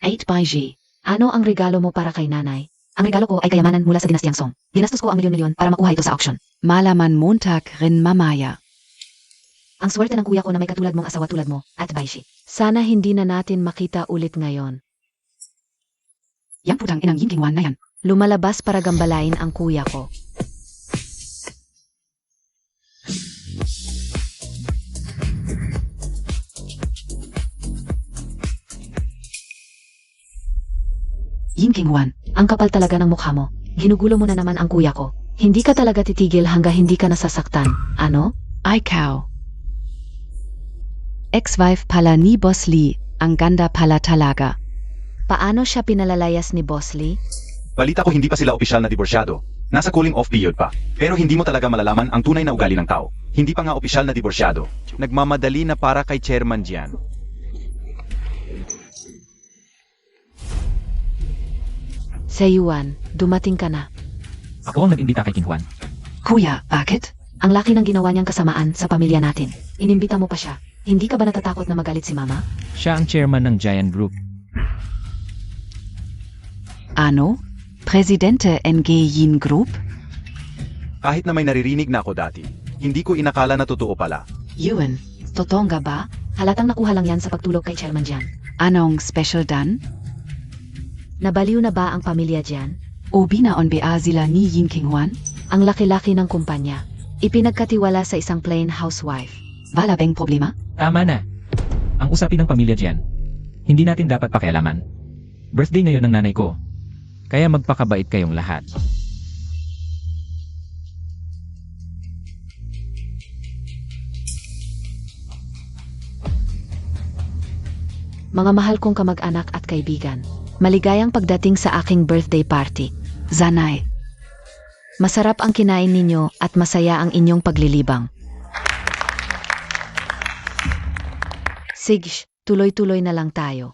Speaker 7: Eight by G. Ano ang regalo mo para kay nanay? Ang regalo ko ay kayamanan mula sa dinastyang Song. Ginastos ko ang milyon-milyon para makuha ito sa auction.
Speaker 2: Malaman Montag rin mamaya.
Speaker 7: Ang swerte ng kuya ko na may katulad mong asawa tulad mo, at Baishi.
Speaker 3: Sana hindi na natin makita ulit ngayon.
Speaker 7: Yang putang inang Yin King Juan na yan.
Speaker 3: Lumalabas para gambalain ang kuya ko.
Speaker 7: Yin King Juan, ang kapal talaga ng mukha mo. Ginugulo mo na naman ang kuya ko. Hindi ka talaga titigil hanggang hindi ka nasasaktan. Ano?
Speaker 2: Ikaw. Ex-wife pala ni Boss Lee, ang ganda pala talaga.
Speaker 3: Paano siya pinalalayas ni Boss Lee?
Speaker 5: Balita ko hindi pa sila opisyal na diborsyado. Nasa cooling off period pa. Pero hindi mo talaga malalaman ang tunay na ugali ng tao. Hindi pa nga opisyal na diborsyado. Nagmamadali na para kay Chairman Jian.
Speaker 2: Yuan, dumating ka na.
Speaker 4: Ako ang nag-imbita kay King Juan.
Speaker 7: Kuya, bakit?
Speaker 2: Ang laki ng ginawa niyang kasamaan sa pamilya natin. Inimbita mo pa siya. Hindi ka ba natatakot na magalit si Mama?
Speaker 4: Siya ang chairman ng Giant Group.
Speaker 7: Ano? Presidente NG Yin Group?
Speaker 5: Kahit na may naririnig na ako dati, hindi ko inakala na totoo pala.
Speaker 7: Yuan,
Speaker 2: Totoo nga ba? Halatang nakuha lang yan sa pagtulog kay Chairman Jan.
Speaker 7: anong special dan?
Speaker 2: Nabaliw na ba ang pamilya Jan?
Speaker 7: Obi na on ba sila ni Yin King Juan?
Speaker 2: Ang laki-laki ng kumpanya. Ipinagkatiwala sa isang plain housewife.
Speaker 7: Wala bang problema?
Speaker 4: Tama na. Ang usapin ng pamilya diyan. Hindi natin dapat pakialaman. Birthday ngayon ng nanay ko. Kaya magpakabait kayong lahat.
Speaker 2: Mga mahal kong kamag-anak at kaibigan. Maligayang pagdating sa aking birthday party.
Speaker 7: Zanay.
Speaker 2: Masarap ang kinain ninyo at masaya ang inyong paglilibang. Sige, tuloy-tuloy na lang tayo.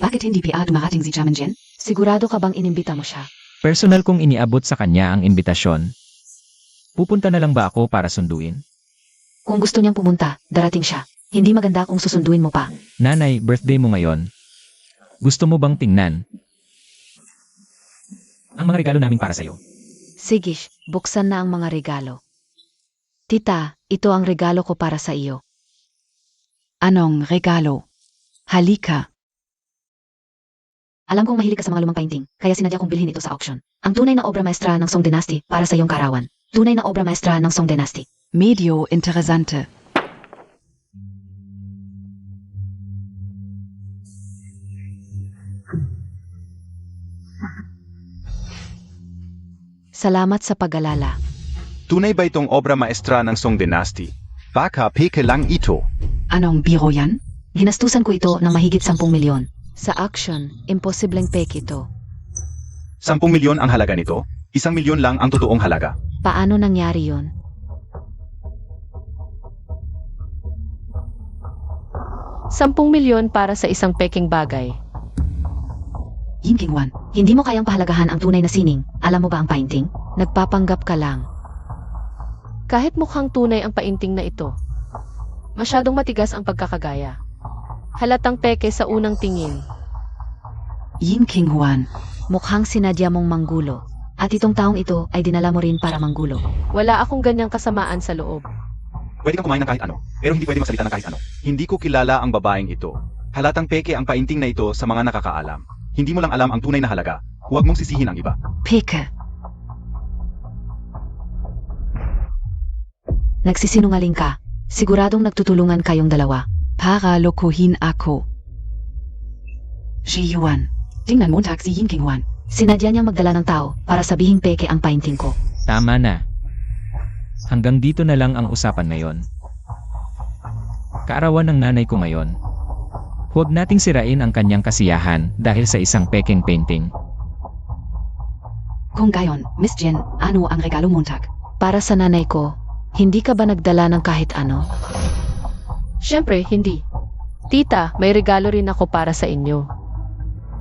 Speaker 7: Bakit hindi pa dumarating si Chairman Jen?
Speaker 2: Sigurado ka bang inimbita mo siya?
Speaker 4: Personal kong iniabot sa kanya ang imbitasyon. Pupunta na lang ba ako para sunduin?
Speaker 2: Kung gusto niyang pumunta, darating siya. Hindi maganda kung susunduin mo pa.
Speaker 4: Nanay, birthday mo ngayon. Gusto mo bang tingnan ang mga regalo namin para sa'yo?
Speaker 2: Sige, buksan na ang mga regalo. Tita, ito ang regalo ko para sa iyo.
Speaker 7: Anong regalo? Halika.
Speaker 2: Alam kong mahilig ka sa mga lumang painting, kaya sinadya kong bilhin ito sa auction. Ang tunay na obra maestra ng Song Dynasty para sa iyong karawan. Tunay na obra maestra ng Song Dynasty.
Speaker 7: Medio interessante.
Speaker 2: Salamat sa pag-alala.
Speaker 5: Tunay ba itong obra maestra ng Song Dynasty? Baka peke lang ito.
Speaker 7: Anong biro yan?
Speaker 2: Ginastusan ko ito ng mahigit 10 milyon. Sa auction, imposibleng fake ito.
Speaker 5: 10 milyon ang halaga nito? 1 milyon lang ang totoong halaga.
Speaker 2: Paano nangyari yon?
Speaker 3: ₱10 milyon para sa isang peking bagay.
Speaker 7: Yin King Juan.
Speaker 2: Hindi mo kayang pahalagahan ang tunay na sining. Alam mo ba ang painting? Nagpapanggap ka lang.
Speaker 3: Kahit mukhang tunay ang painting na ito, masyadong matigas ang pagkakagaya. Halatang peke sa unang tingin.
Speaker 7: Yin King Juan.
Speaker 2: Mukhang sinadya mong manggulo. At itong taong ito ay dinala mo rin para manggulo.
Speaker 3: Wala akong ganyang kasamaan sa loob.
Speaker 5: Pwede kang kumain ng kahit ano, pero hindi pwede magsalita ng kahit ano. Hindi ko kilala ang babaeng ito. Halatang peke ang painting na ito sa mga nakakaalam. Hindi mo lang alam ang tunay na halaga. Huwag mong sisihin ang iba.
Speaker 7: Peke.
Speaker 2: Nagsisinungaling ka. Siguradong nagtutulungan kayong dalawa.
Speaker 7: Para lokohin ako. Ji Yuan. Tingnan Montag si Yin King Juan.
Speaker 2: Sinadya niyang magdala ng tao para sabihing peke ang painting ko.
Speaker 4: Tama na. Hanggang dito na lang ang usapan ngayon. Kaarawan ng nanay ko ngayon. Huwag nating sirain ang kanyang kasiyahan dahil sa isang peking painting.
Speaker 7: Kung gayon, Miss Jen, ano ang regalo Montag?
Speaker 2: Para sa nanay ko, hindi ka ba nagdala ng kahit ano?
Speaker 3: Siyempre, hindi. Tita, may regalo rin ako para sa inyo.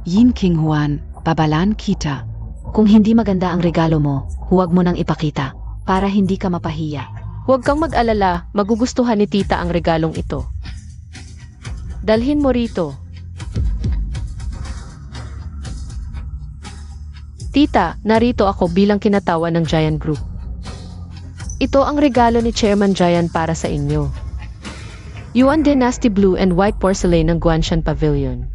Speaker 7: Yin King Juan, babalan kita.
Speaker 2: Kung hindi maganda ang regalo mo, huwag mo nang ipakita. Para hindi ka mapahiya.
Speaker 3: Huwag kang mag-alala, magugustuhan ni tita ang regalong ito. Dalhin mo rito. Tita, narito ako bilang kinatawan ng Giant Group. Ito ang regalo ni Chairman Giant para sa inyo. Yuan Dynasty Blue and White Porcelain ng Guanshan Pavilion.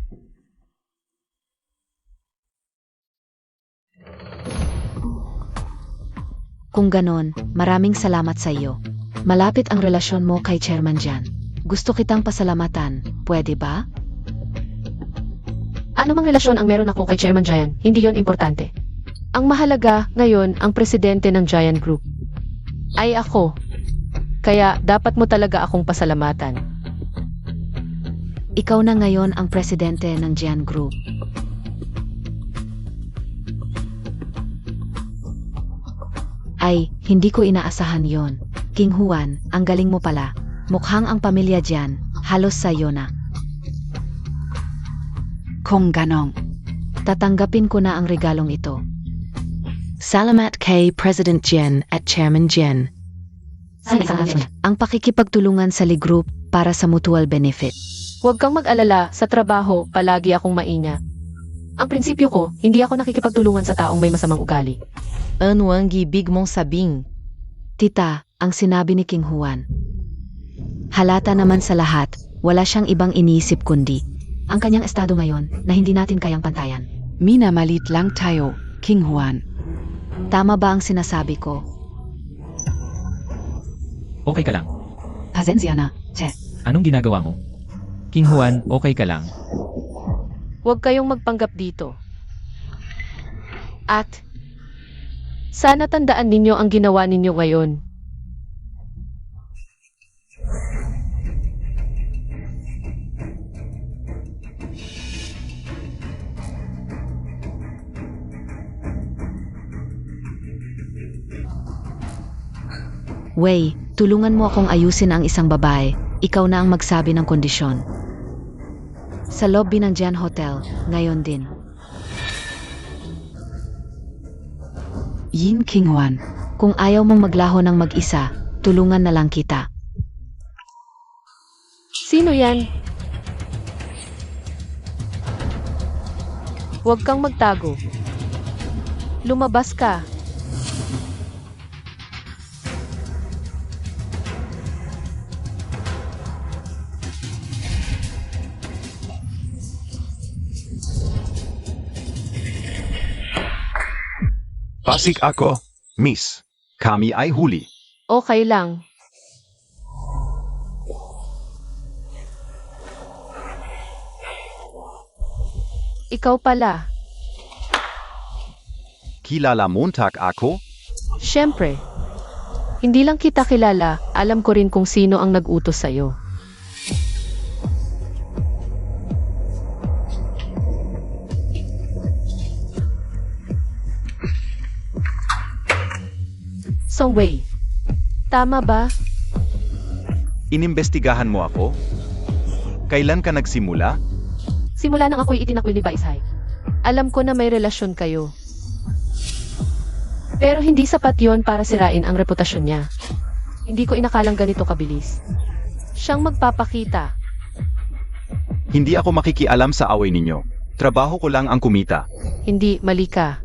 Speaker 2: Kung ganon, maraming salamat sa iyo. Malapit ang relasyon mo kay Chairman Jan. Gusto kitang pasalamatan, pwede ba?
Speaker 3: Ano mang relasyon ang meron ako kay Chairman Giant, hindi yon importante. Ang mahalaga ngayon ang presidente ng Giant Group. Ay ako. Kaya dapat mo talaga akong pasalamatan.
Speaker 2: Ikaw na ngayon ang presidente ng Jan Group. Ay, hindi ko inaasahan yon. King Juan, ang galing mo pala. Mukhang ang pamilya Jan, halos sayo na. Kung ganong, tatanggapin ko na ang regalong ito. Salamat kay President Jen at Chairman Jen. Ang pakikipagtulungan sa Ligroup para sa mutual benefit.
Speaker 3: Huwag kang mag-alala, sa trabaho, palagi akong maingat. Ang prinsipyo ko, hindi ako nakikipagtulungan sa taong may masamang ugali.
Speaker 8: Ano ang ibig mong sabing?
Speaker 2: Tita, ang sinabi ni King Juan. Halata naman sa lahat, wala siyang ibang iniisip kundi ang kanyang estado ngayon na hindi natin kayang pantayan. Minamalit lang tayo, King Juan. Tama ba ang sinasabi ko?
Speaker 4: Okay ka lang.
Speaker 7: Pasensya na, Che.
Speaker 4: Anong ginagawa mo? King Juan, okay ka lang.
Speaker 3: Huwag kayong magpanggap dito. At, sana tandaan ninyo ang ginawa ninyo ngayon.
Speaker 2: Wei, tulungan mo akong ayusin ang isang babae. Ikaw na ang magsabi ng kondisyon. Sa lobby ng Jan Hotel, ngayon din. Yin King Juan, kung ayaw mong maglaho ng mag-isa, tulungan na lang kita.
Speaker 3: Sino yan? Huwag kang magtago. Lumabas ka.
Speaker 5: Pasig ako, Miss. Kami ay huli.
Speaker 3: Okay lang. Ikaw pala.
Speaker 5: Kilala Montag ako?
Speaker 3: Siyempre. Hindi lang kita kilala, alam ko rin kung sino ang nag-utos sa'yo. So Wei, tama ba?
Speaker 5: Inimbestigahan mo ako? Kailan ka nagsimula?
Speaker 3: Simula nang ako'y itinakwil ni Baishay. Alam ko na may relasyon kayo. Pero hindi sapat yon para sirain ang reputasyon niya. Hindi ko inakalang ganito kabilis. Siyang magpapakita.
Speaker 5: Hindi ako makikialam sa away ninyo. Trabaho ko lang ang kumita.
Speaker 3: Hindi, mali ka.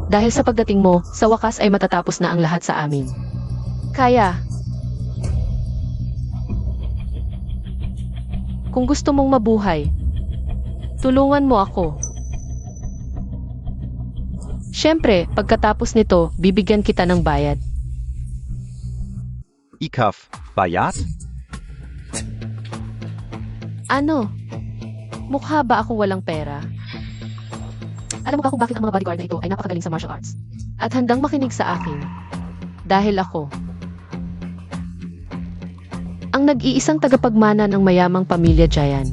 Speaker 3: Dahil sa pagdating mo, sa wakas ay matatapos na ang lahat sa amin. Kaya, kung gusto mong mabuhay, tulungan mo ako. Siyempre, pagkatapos nito, bibigyan kita ng bayad.
Speaker 5: Ikaf, bayat?
Speaker 3: Ano? Mukha ba akong walang pera? Alam mo ba kung bakit ang mga bodyguard na ito ay napakagaling sa martial arts? At handang makinig sa akin. Dahil ako ang nag-iisang tagapagmana ng mayamang pamilya Jayan.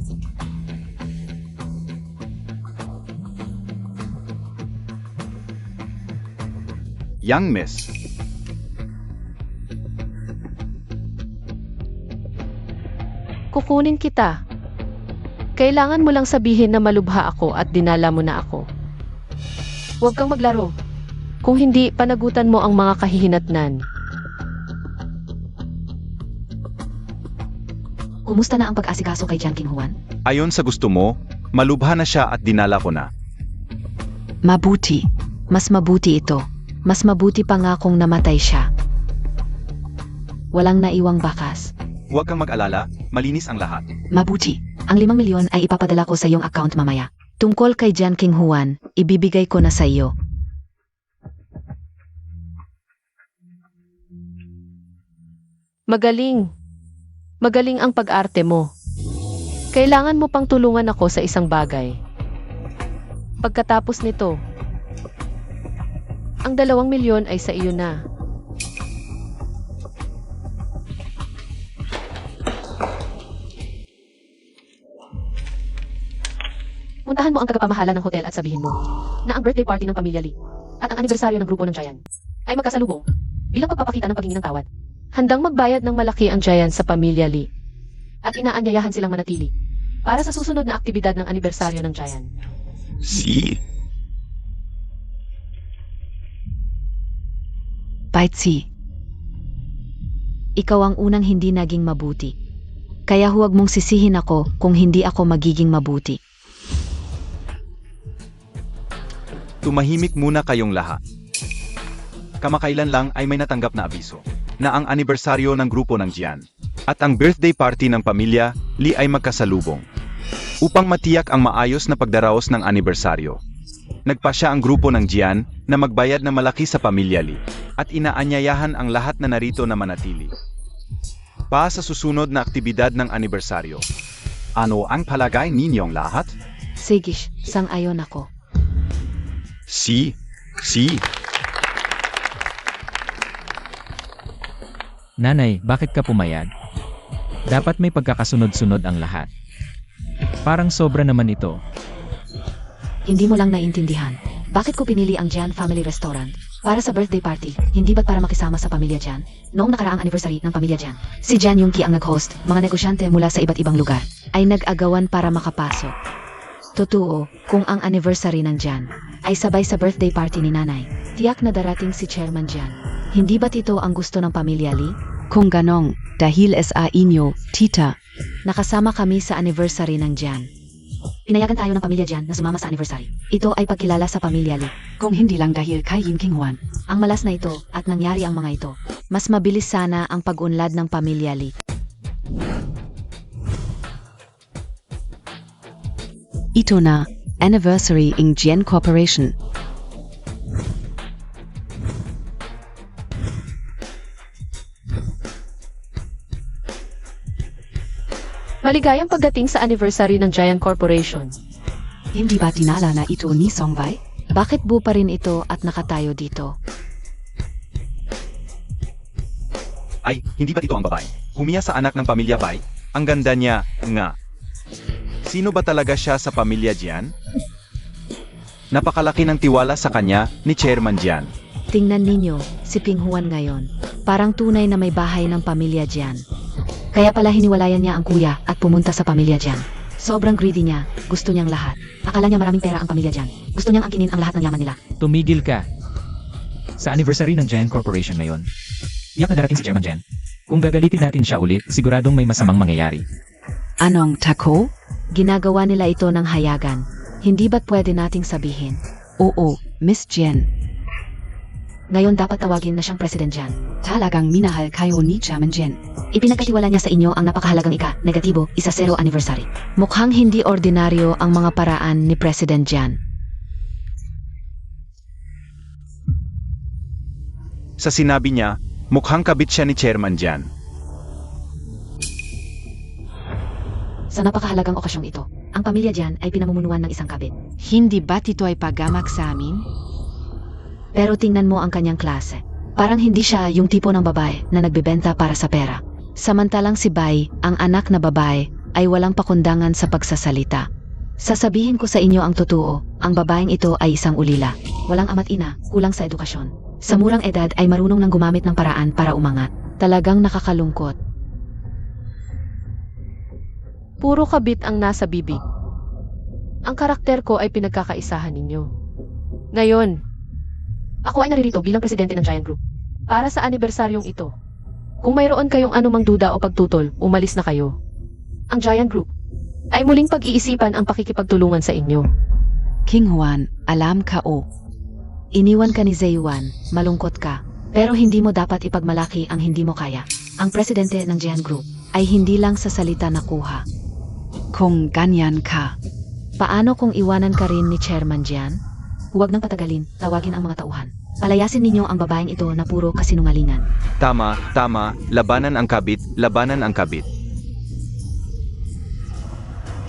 Speaker 5: Young Miss.
Speaker 3: Kukunin kita. Kailangan mo lang sabihin na malubha ako at dinala mo na ako. Huwag kang maglaro. Kung hindi, panagutan mo ang mga kahihinatnan.
Speaker 7: Kumusta na ang pag-asikaso kay Jan King Juan?
Speaker 5: Ayon sa gusto mo, malubha na siya at dinala ko na.
Speaker 2: Mabuti. Mas mabuti ito. Mas mabuti pa nga kung namatay siya. Walang naiwang bakas.
Speaker 5: Huwag kang mag-alala, malinis ang lahat.
Speaker 7: Mabuti. Ang 5 milyon ay ipapadala ko sa iyong account mamaya.
Speaker 2: Tungkol kay Jan King Juan, ibibigay ko na sa iyo.
Speaker 3: Magaling. Magaling ang pag-arte mo. Kailangan mo pang tulungan ako sa isang bagay. Pagkatapos nito, ang 2 milyon ay sa iyo na. Puntahan mo ang tagapamahala ng hotel at sabihin mo na ang birthday party ng pamilya Lee at ang anibersaryo ng grupo ng Giant ay magkasalubong bilang pagpapakita ng paghingi ng tawad. Handang magbayad ng malaki ang Giant sa pamilya Lee at inaanyayahan silang manatili para sa susunod na aktibidad ng anibersaryo ng Giant.
Speaker 5: Si.
Speaker 2: Baitsi. Ikaw ang unang hindi naging mabuti. Kaya huwag mong sisihin ako kung hindi ako magiging mabuti.
Speaker 5: Tumahimik muna kayong lahat. Kamakailan lang ay may natanggap na abiso na ang anibersaryo ng grupo ng Jian at ang birthday party ng pamilya Li ay magkasalubong. Upang matiyak ang maayos na pagdaraos ng anibersaryo, nagpasya ang grupo ng Jian na magbayad na malaki sa pamilya Li at inaanyayahan ang lahat na narito na manatili pa sa susunod na aktibidad ng anibersaryo. Ano ang palagay ninyong lahat?
Speaker 2: Sigish, sang-ayon ako.
Speaker 5: Si.
Speaker 4: Nanay, bakit ka pumayag? Dapat may pagkakasunod-sunod ang lahat. Parang sobra naman ito.
Speaker 7: Hindi mo lang naiintindihan. Bakit ko pinili ang Jan Family Restaurant? Para sa birthday party, hindi ba't para makisama sa pamilya Jan? Noong nakaraang anniversary ng pamilya Jan, si Jan Yongki ang nag-host, mga negosyante mula sa iba't ibang lugar.
Speaker 2: Ay nag-agawan para makapasok. Totoo, kung ang anniversary ng Jan ay sabay sa birthday party ni nanay, tiyak na darating si Chairman Jan. Hindi ba't ito ang gusto ng pamilya Lee? Kung ganong, dahil sa inyo, tita, nakasama kami sa anniversary ng Jan.
Speaker 7: Pinayagan tayo ng pamilya Jan na sumama sa anniversary. Ito ay pagkilala sa pamilya Lee.
Speaker 2: Kung hindi lang dahil kay Yin King Huan.
Speaker 7: Ang malas na ito at nangyari ang mga ito.
Speaker 2: Mas mabilis sana ang pag-unlad ng pamilya Lee. Ito na, anniversary ng Jian Corporation.
Speaker 3: Maligayang pagdating sa anniversary ng Giant Corporation.
Speaker 2: Hindi ba tinala na ito ni Songbai? Bakit bu pa rin ito at nakatayo dito?
Speaker 5: Ay, hindi ba ito ang babae? Humiya sa anak ng pamilya Bai? Ang ganda niya, nga. Sino ba talaga siya sa pamilya Jian? Napakalaki ng tiwala sa kanya ni Chairman Jian.
Speaker 2: Tingnan ninyo, si Ping Huan ngayon. Parang tunay na may bahay ng pamilya Jian.
Speaker 7: Kaya pala hiniwalayan niya ang kuya at pumunta sa pamilya Jan. Sobrang greedy niya, gusto niyang lahat. Akala niya maraming pera ang pamilya Jan. Gusto niyang angkinin ang lahat ng yaman nila.
Speaker 4: Tumigil ka. Sa anniversary ng Giant Corporation ngayon, iyak na darating si Chairman Jen. Kung gagalitin natin siya ulit, siguradong may masamang mangyayari.
Speaker 2: Anong tako? Ginagawa nila ito ng hayagan. Hindi ba't pwede nating sabihin? Oo, Miss Jen.
Speaker 7: Ngayon dapat tawagin na siyang President Jan.
Speaker 2: Talagang minahal kayo ni Chairman Jen.
Speaker 7: Ipinagkatiwala niya sa inyo ang napakahalagang negatibo, 0 anniversary.
Speaker 2: Mukhang hindi ordinaryo ang mga paraan ni President Jan.
Speaker 5: Sa sinabi niya, mukhang kabit siya ni Chairman Jian.
Speaker 7: Sa napakahalagang okasyong ito, ang pamilya Jan ay pinamumunuan ng isang kabit.
Speaker 2: Hindi ba't ito ay paggamak sa amin?
Speaker 7: Pero tingnan mo ang kanyang klase. Parang hindi siya yung tipo ng babae na nagbebenta para sa pera.
Speaker 2: Samantalang si Bai, ang anak na babae, ay walang pakundangan sa pagsasalita. Sasabihin ko sa inyo ang totoo, ang babaeng ito ay isang ulila.
Speaker 7: Walang ama't ina, kulang sa edukasyon. Sa murang edad ay marunong nang gumamit ng paraan para umangat.
Speaker 2: Talagang nakakalungkot.
Speaker 3: Puro kabit ang nasa bibig. Ang karakter ko ay pinagkakaisahan ninyo. Ngayon,
Speaker 7: Ako ay naririto bilang presidente ng Giant Group. Para sa anibersaryong ito.
Speaker 3: kung mayroon kayong anumang duda o pagtutol, umalis na kayo.
Speaker 7: Ang Giant Group.
Speaker 3: Ay muling pag-iisipan ang pakikipagtulungan sa inyo.
Speaker 2: King Huan, alam ka o. Iniwan ka ni Zeyuan, malungkot ka. Pero hindi mo dapat ipagmalaki ang hindi mo kaya.
Speaker 7: Ang presidente ng Giant Group.
Speaker 2: Ay hindi lang sa salita nakuha. Kung ganyan ka, paano kung iwanan ka rin ni Chairman Jian?
Speaker 7: Huwag nang patagalin, tawagin ang mga tauhan. Palayasin ninyo ang babaeng ito na puro kasinungalingan.
Speaker 5: Tama, labanan ang kabit, labanan ang kabit.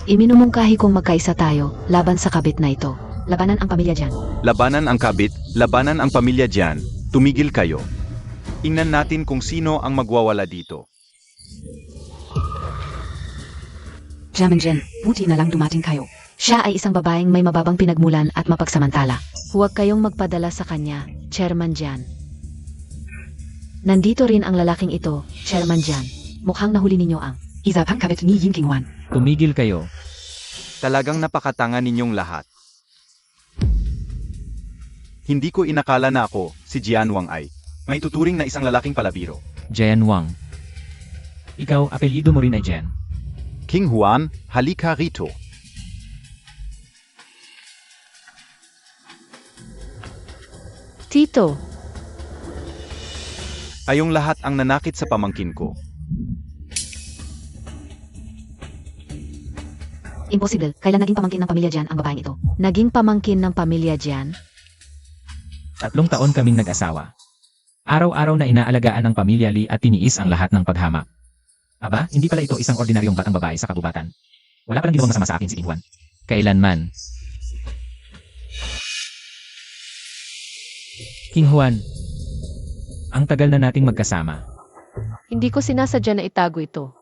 Speaker 2: Iminumungkahi kong magkaisa tayo, laban sa kabit na ito.
Speaker 7: Labanan ang pamilya Jan.
Speaker 5: Labanan ang kabit, labanan ang pamilya Jian. Tumigil kayo. Tingnan natin kung sino ang magwawala dito.
Speaker 7: Chairman Jen, buti na lang dumating kayo. Siya ay isang babaeng may mababang pinagmulan at mapagsamantala.
Speaker 2: Huwag kayong magpadala sa kanya, Chairman Jian. Nandito rin ang lalaking ito, Chairman Jian.
Speaker 7: Mukhang nahuli ninyo ang
Speaker 2: isa pang kabit ni Yin King Huan.
Speaker 4: Tumigil kayo.
Speaker 5: Talagang napakatanga ninyong lahat. Hindi ko inakala na ako, si Jian Wang ay may tuturing na isang lalaking palabiro.
Speaker 4: Jian Wang. Ikaw, apelyido mo rin ay Jian.
Speaker 5: King Huan, halika rito.
Speaker 3: Tito,
Speaker 5: Kayong lahat ang nanakit sa pamangkin ko.
Speaker 7: Imposible. Kailan naging pamangkin ng pamilya Jan ang babaeng ito?
Speaker 2: Naging pamangkin ng pamilya Jan?
Speaker 4: 3 taon kaming nag-asawa. Araw-araw na inaalagaan ng pamilya Lee at tiniis ang lahat ng paghamak. Aba, hindi pala ito isang ordinaryong batang babae sa kagubatan. Wala palang ginawang masama sa akin si King Juan. Kailanman. King Juan, ang tagal na nating magkasama.
Speaker 3: hindi ko sinasadya na itago ito.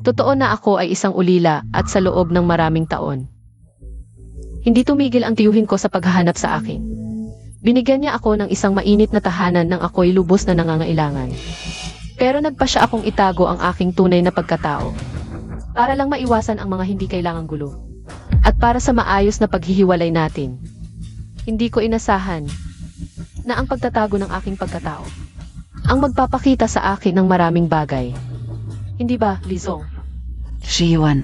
Speaker 3: Totoo na ako ay isang ulila at sa loob ng maraming taon. Hindi tumigil ang tiyuhin ko sa paghahanap sa akin. Binigyan niya ako ng isang mainit na tahanan nang ako'y lubos na nangangailangan. Pero nagpa siya akong itago ang aking tunay na pagkatao. Para lang maiwasan ang mga hindi kailangang gulo. At para sa maayos na paghihiwalay natin. Hindi ko inasahan na ang pagtatago ng aking pagkatao ang magpapakita sa akin ng maraming bagay. Hindi ba, Lizong?
Speaker 7: Shiyuan.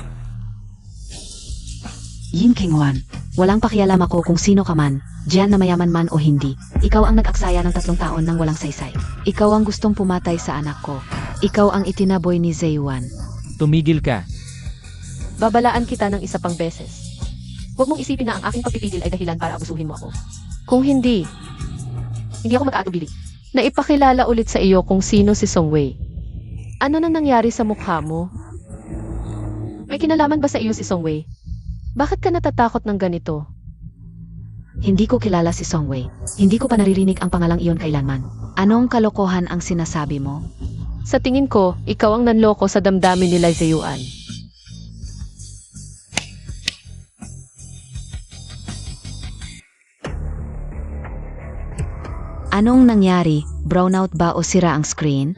Speaker 7: Yin King Juan. Walang pakialam ako kung sino ka man, Jan na mayaman man o hindi. Ikaw ang nag-aksaya ng 3 taon ng walang saysay.
Speaker 2: Ikaw ang gustong pumatay sa anak ko. Ikaw ang itinaboy ni Zaywan.
Speaker 4: Tumigil ka.
Speaker 3: Babalaan kita ng isa pang beses. Huwag mong isipin na ang aking pagpipigil ay dahilan para abusuhin mo ako. Kung hindi ako mag-aatubili. Naipakilala ulit sa iyo kung sino si Songwei. Ano na nangyari sa mukha mo? May kinalaman ba sa iyo si Songwei? Bakit ka natatakot ng ganito?
Speaker 7: Hindi ko kilala si Songwei. Hindi ko pa naririnig ang pangalang iyon kailanman.
Speaker 2: Anong kalokohan ang sinasabi mo?
Speaker 3: Sa tingin ko, ikaw ang nanloko sa damdamin nila Zayuan.
Speaker 2: Anong nangyari? Brownout ba o sira ang screen?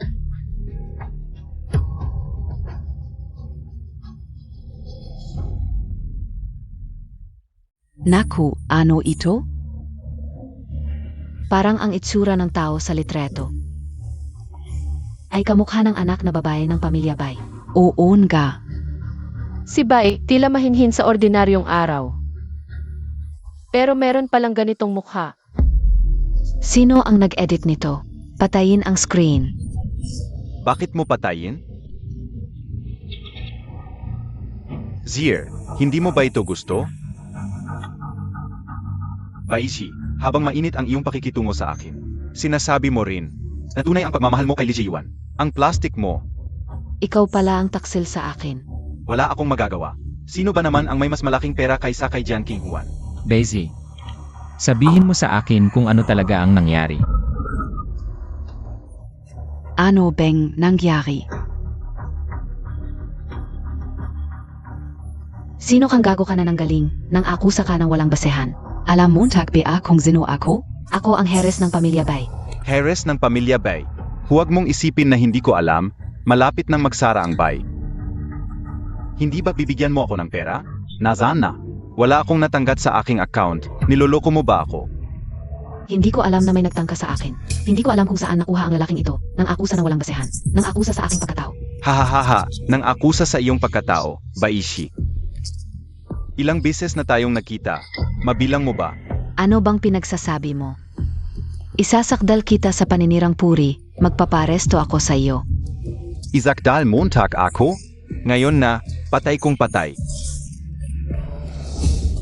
Speaker 7: Naku, ano ito?
Speaker 2: Parang ang itsura ng tao sa litreto.
Speaker 7: Ay kamukha ng anak na babae ng pamilya Bai.
Speaker 2: Oo nga.
Speaker 3: Si Bai, tila mahinhin sa ordinaryong araw. Pero meron palang ganitong mukha.
Speaker 2: Sino ang nag-edit nito? Patayin ang screen.
Speaker 5: Bakit mo patayin? Zier, hindi mo ba ito gusto? Baishi, habang mainit ang iyong pakikitungo sa akin, sinasabi mo rin na tunay ang pagmamahal mo kay Li Jiwan. Ang plastic mo,
Speaker 2: Ikaw pala ang taksil sa akin.
Speaker 5: wala akong magagawa. Sino ba naman ang may mas malaking pera kaysa kay Jian King Huan?
Speaker 4: Bezi. Sabihin mo sa akin kung ano talaga ang nangyari.
Speaker 7: Ano bang nangyari?
Speaker 2: Sino kang gago ka na ng galing nang akusa ka ng walang basehan?
Speaker 7: Alam mo takbe kung sino ako?
Speaker 2: Ako ang Heres ng pamilya Bai.
Speaker 5: Heres ng pamilya Bai. Huwag mong isipin na hindi ko alam, malapit nang magsara ang Bai. Hindi ba bibigyan mo ako ng pera? Nasaan na? Wala akong natanggat sa aking account. Niloloko mo ba ako?
Speaker 7: Hindi ko alam na may nagtangka sa akin. Hindi ko alam kung saan nakuha ang lalaking ito nang akusa ng walang basehan. Nang akusa sa aking pagkatao.
Speaker 5: Hahaha, nang akusa sa iyong pagkatao, Baishi. Ilang beses na tayong nakita, mabilang mo ba?
Speaker 2: Ano bang pinagsasabi mo? Isasakdal kita sa paninirang puri, magpaparesto ako sa iyo.
Speaker 5: Isakdal Montag ako? Ngayon na, patay kong patay.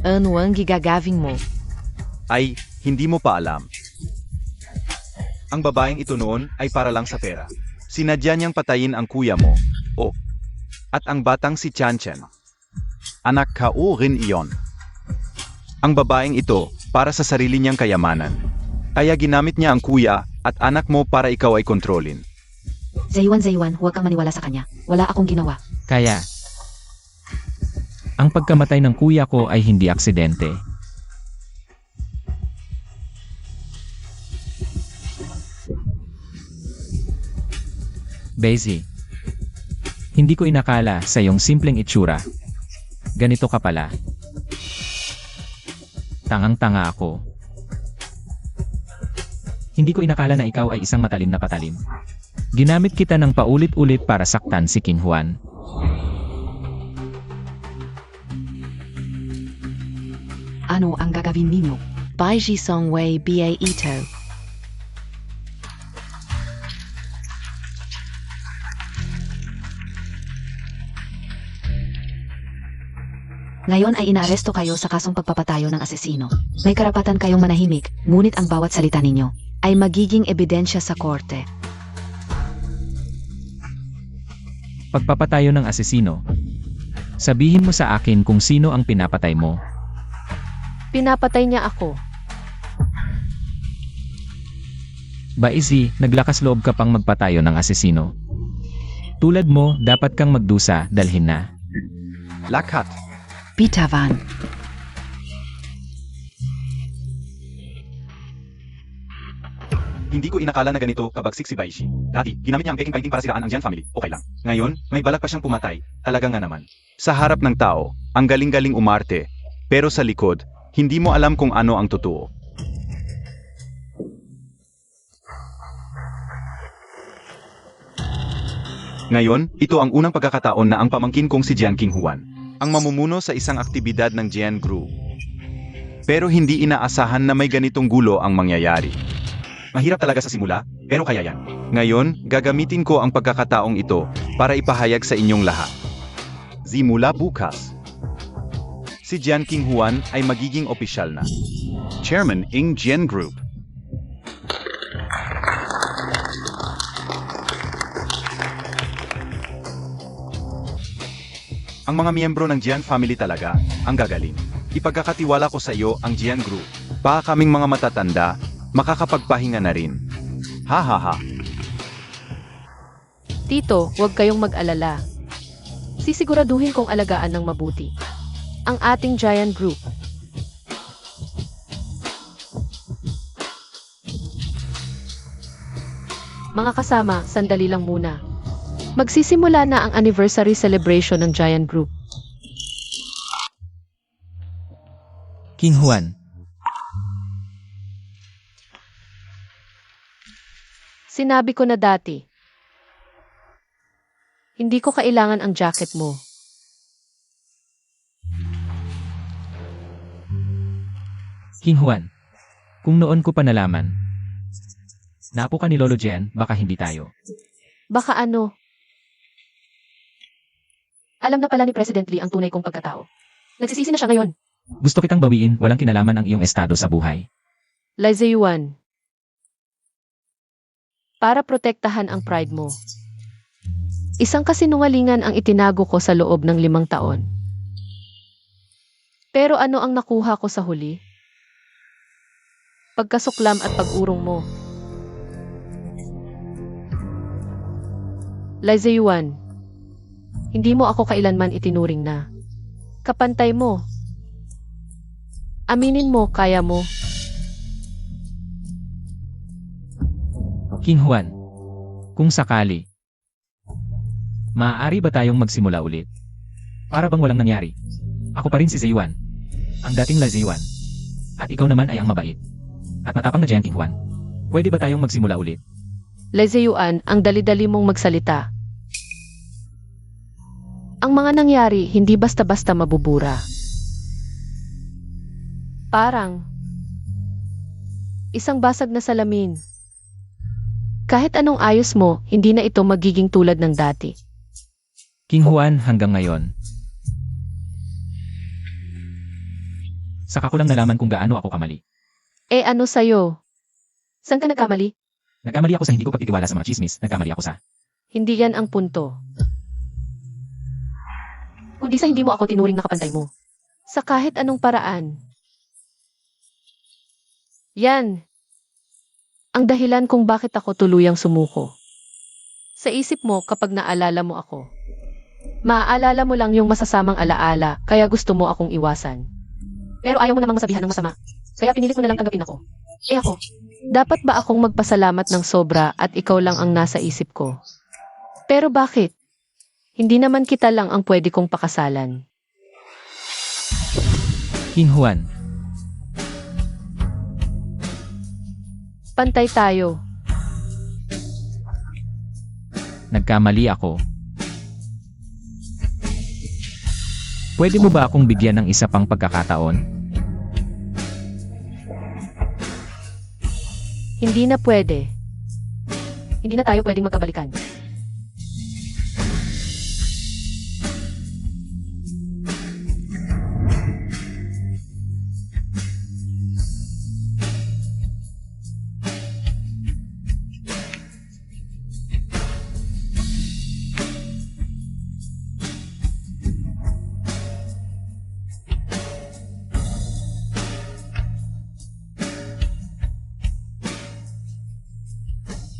Speaker 8: Ano ang gigagawin mo?
Speaker 5: Ay, hindi mo pa alam. Ang babaeng ito noon ay para lang sa pera. Sinadya niyang patayin ang kuya mo. Oh. At ang batang si Chanchen. Anak ka o rin iyon. Ang babaeng ito para sa sarili niyang kayamanan. Kaya ginamit niya ang kuya at anak mo para ikaw ay kontrolin.
Speaker 7: Zaywan, huwag kang maniwala sa kanya. Wala akong ginawa.
Speaker 4: Kaya, ang pagkamatay ng kuya ko ay hindi aksidente. Bezi, hindi ko inakala sa iyong simpleng itsura Ganito ka pala. Tangang-tanga ako. Hindi ko inakala na ikaw ay isang matalim na patalim. Ginamit kita ng paulit-ulit para saktan si King Juan.
Speaker 2: Ano ang gagawin ninyo?
Speaker 8: Baiji Songwei Ba Ito.
Speaker 2: Ngayon ay inaaresto kayo sa kasong pagpapatayo ng asesino. May karapatan kayong manahimik, ngunit ang bawat salita ninyo
Speaker 8: Ay magiging ebidensya sa korte.
Speaker 4: Pagpapatayo ng asesino. Sabihin mo sa akin kung sino ang pinapatay mo.
Speaker 3: Pinapatay niya ako.
Speaker 4: Baizi, naglakas loob ka pang magpatayo ng asesino. Tulad mo, dapat kang magdusa, dalhin na.
Speaker 5: Lakat.
Speaker 2: Bitawan.
Speaker 5: Hindi ko inakala na ganito kabagsik si Baishi. Dati, ginamit niya ang peking painting para siraan ang Jian family. Okay lang. Ngayon, may balak pa siyang pumatay. Talaga nga naman. Sa harap ng tao, ang galing-galing umarte. Pero sa likod, hindi mo alam kung ano ang totoo. Ngayon, ito ang unang pagkakataon na ang pamangkin kong si Jian King Juan ang mamumuno sa isang aktibidad ng Jian Group. Pero hindi inaasahan na may ganitong gulo ang mangyayari. Mahirap talaga sa simula, pero kaya yan. Ngayon, gagamitin ko ang pagkakataong ito para ipahayag sa inyong lahat. Simula bukas, si Jian King Juan ay magiging opisyal na Chairman ng Jian Group. Ang mga miyembro ng Jian family talaga ang gagaling. Ipagkakatiwala ko sa iyo ang Jian Group. Baka kaming mga matatanda, makakapagpahinga na rin. Ha ha ha.
Speaker 3: Tito, huwag kayong mag-alala. Sisiguraduhin kong alagaan ng mabuti ang ating Giant Group. Mga kasama, sandali lang muna. Magsisimula na ang anniversary celebration ng Giant Group.
Speaker 4: King Juan,
Speaker 3: Sinabi ko na dati, hindi ko kailangan ang jacket mo.
Speaker 4: King Juan, kung noon ko pa nalaman, napo ka ni Lolo Jian, baka hindi tayo.
Speaker 3: Baka ano? Alam na pala ni President Lee ang tunay kong pagkatao. Nagsisisi na siya ngayon.
Speaker 4: Gusto kitang bawiin, walang kinalaman ang iyong estado sa buhay.
Speaker 3: Laizayuan. Para protektahan ang pride mo. Isang kasinungalingan ang itinago ko sa loob ng 5 taon. Pero ano ang nakuha ko sa huli? Pagkasuklam at pag-urong mo. Laizayuan. Hindi mo ako kailanman itinuring na kapantay mo. Aminin mo, kaya mo.
Speaker 4: King Juan, kung sakali, maaari ba tayong magsimula ulit? Para bang walang nangyari? Ako pa rin si Zayuan, ang dating La Zayuan. At ikaw naman ay ang mabait at matapang na Jian King Juan. Pwede ba tayong magsimula ulit?
Speaker 3: Laizayuan, ang dali-dali mong magsalita. Ang mga nangyari, hindi basta-basta mabubura. Parang isang basag na salamin. Kahit anong ayos mo, hindi na ito magiging tulad ng dati.
Speaker 4: King Juan, hanggang ngayon, saka ko lang nalaman kung gaano ako kamali.
Speaker 3: Eh ano sa'yo? Saan ka nagkamali?
Speaker 4: Nagkamali ako sa hindi ko pagtitiwala sa mga chismis, nagkamali ako sa...
Speaker 3: Hindi yan ang punto. Kundi sa hindi mo ako tinuring na kapantay mo. Sa kahit anong paraan. Yan. Ang dahilan kung bakit ako tuluyang sumuko. Sa isip mo kapag naalala mo ako. Maaalala mo lang yung masasamang alaala, kaya gusto mo akong iwasan. Pero ayaw mo namang masabihan ng masama. Kaya pinilit mo na lang tanggapin ako. Eh ako, dapat ba akong magpasalamat ng sobra at ikaw lang ang nasa isip ko? Pero bakit? Hindi naman kita lang ang pwede kong pakasalan.
Speaker 4: King Juan,
Speaker 3: Pantay tayo.
Speaker 4: nagkamali ako. Pwede mo ba akong bigyan ng isa pang pagkakataon?
Speaker 3: Hindi na pwede. Hindi na tayo pwedeng magkabalikan.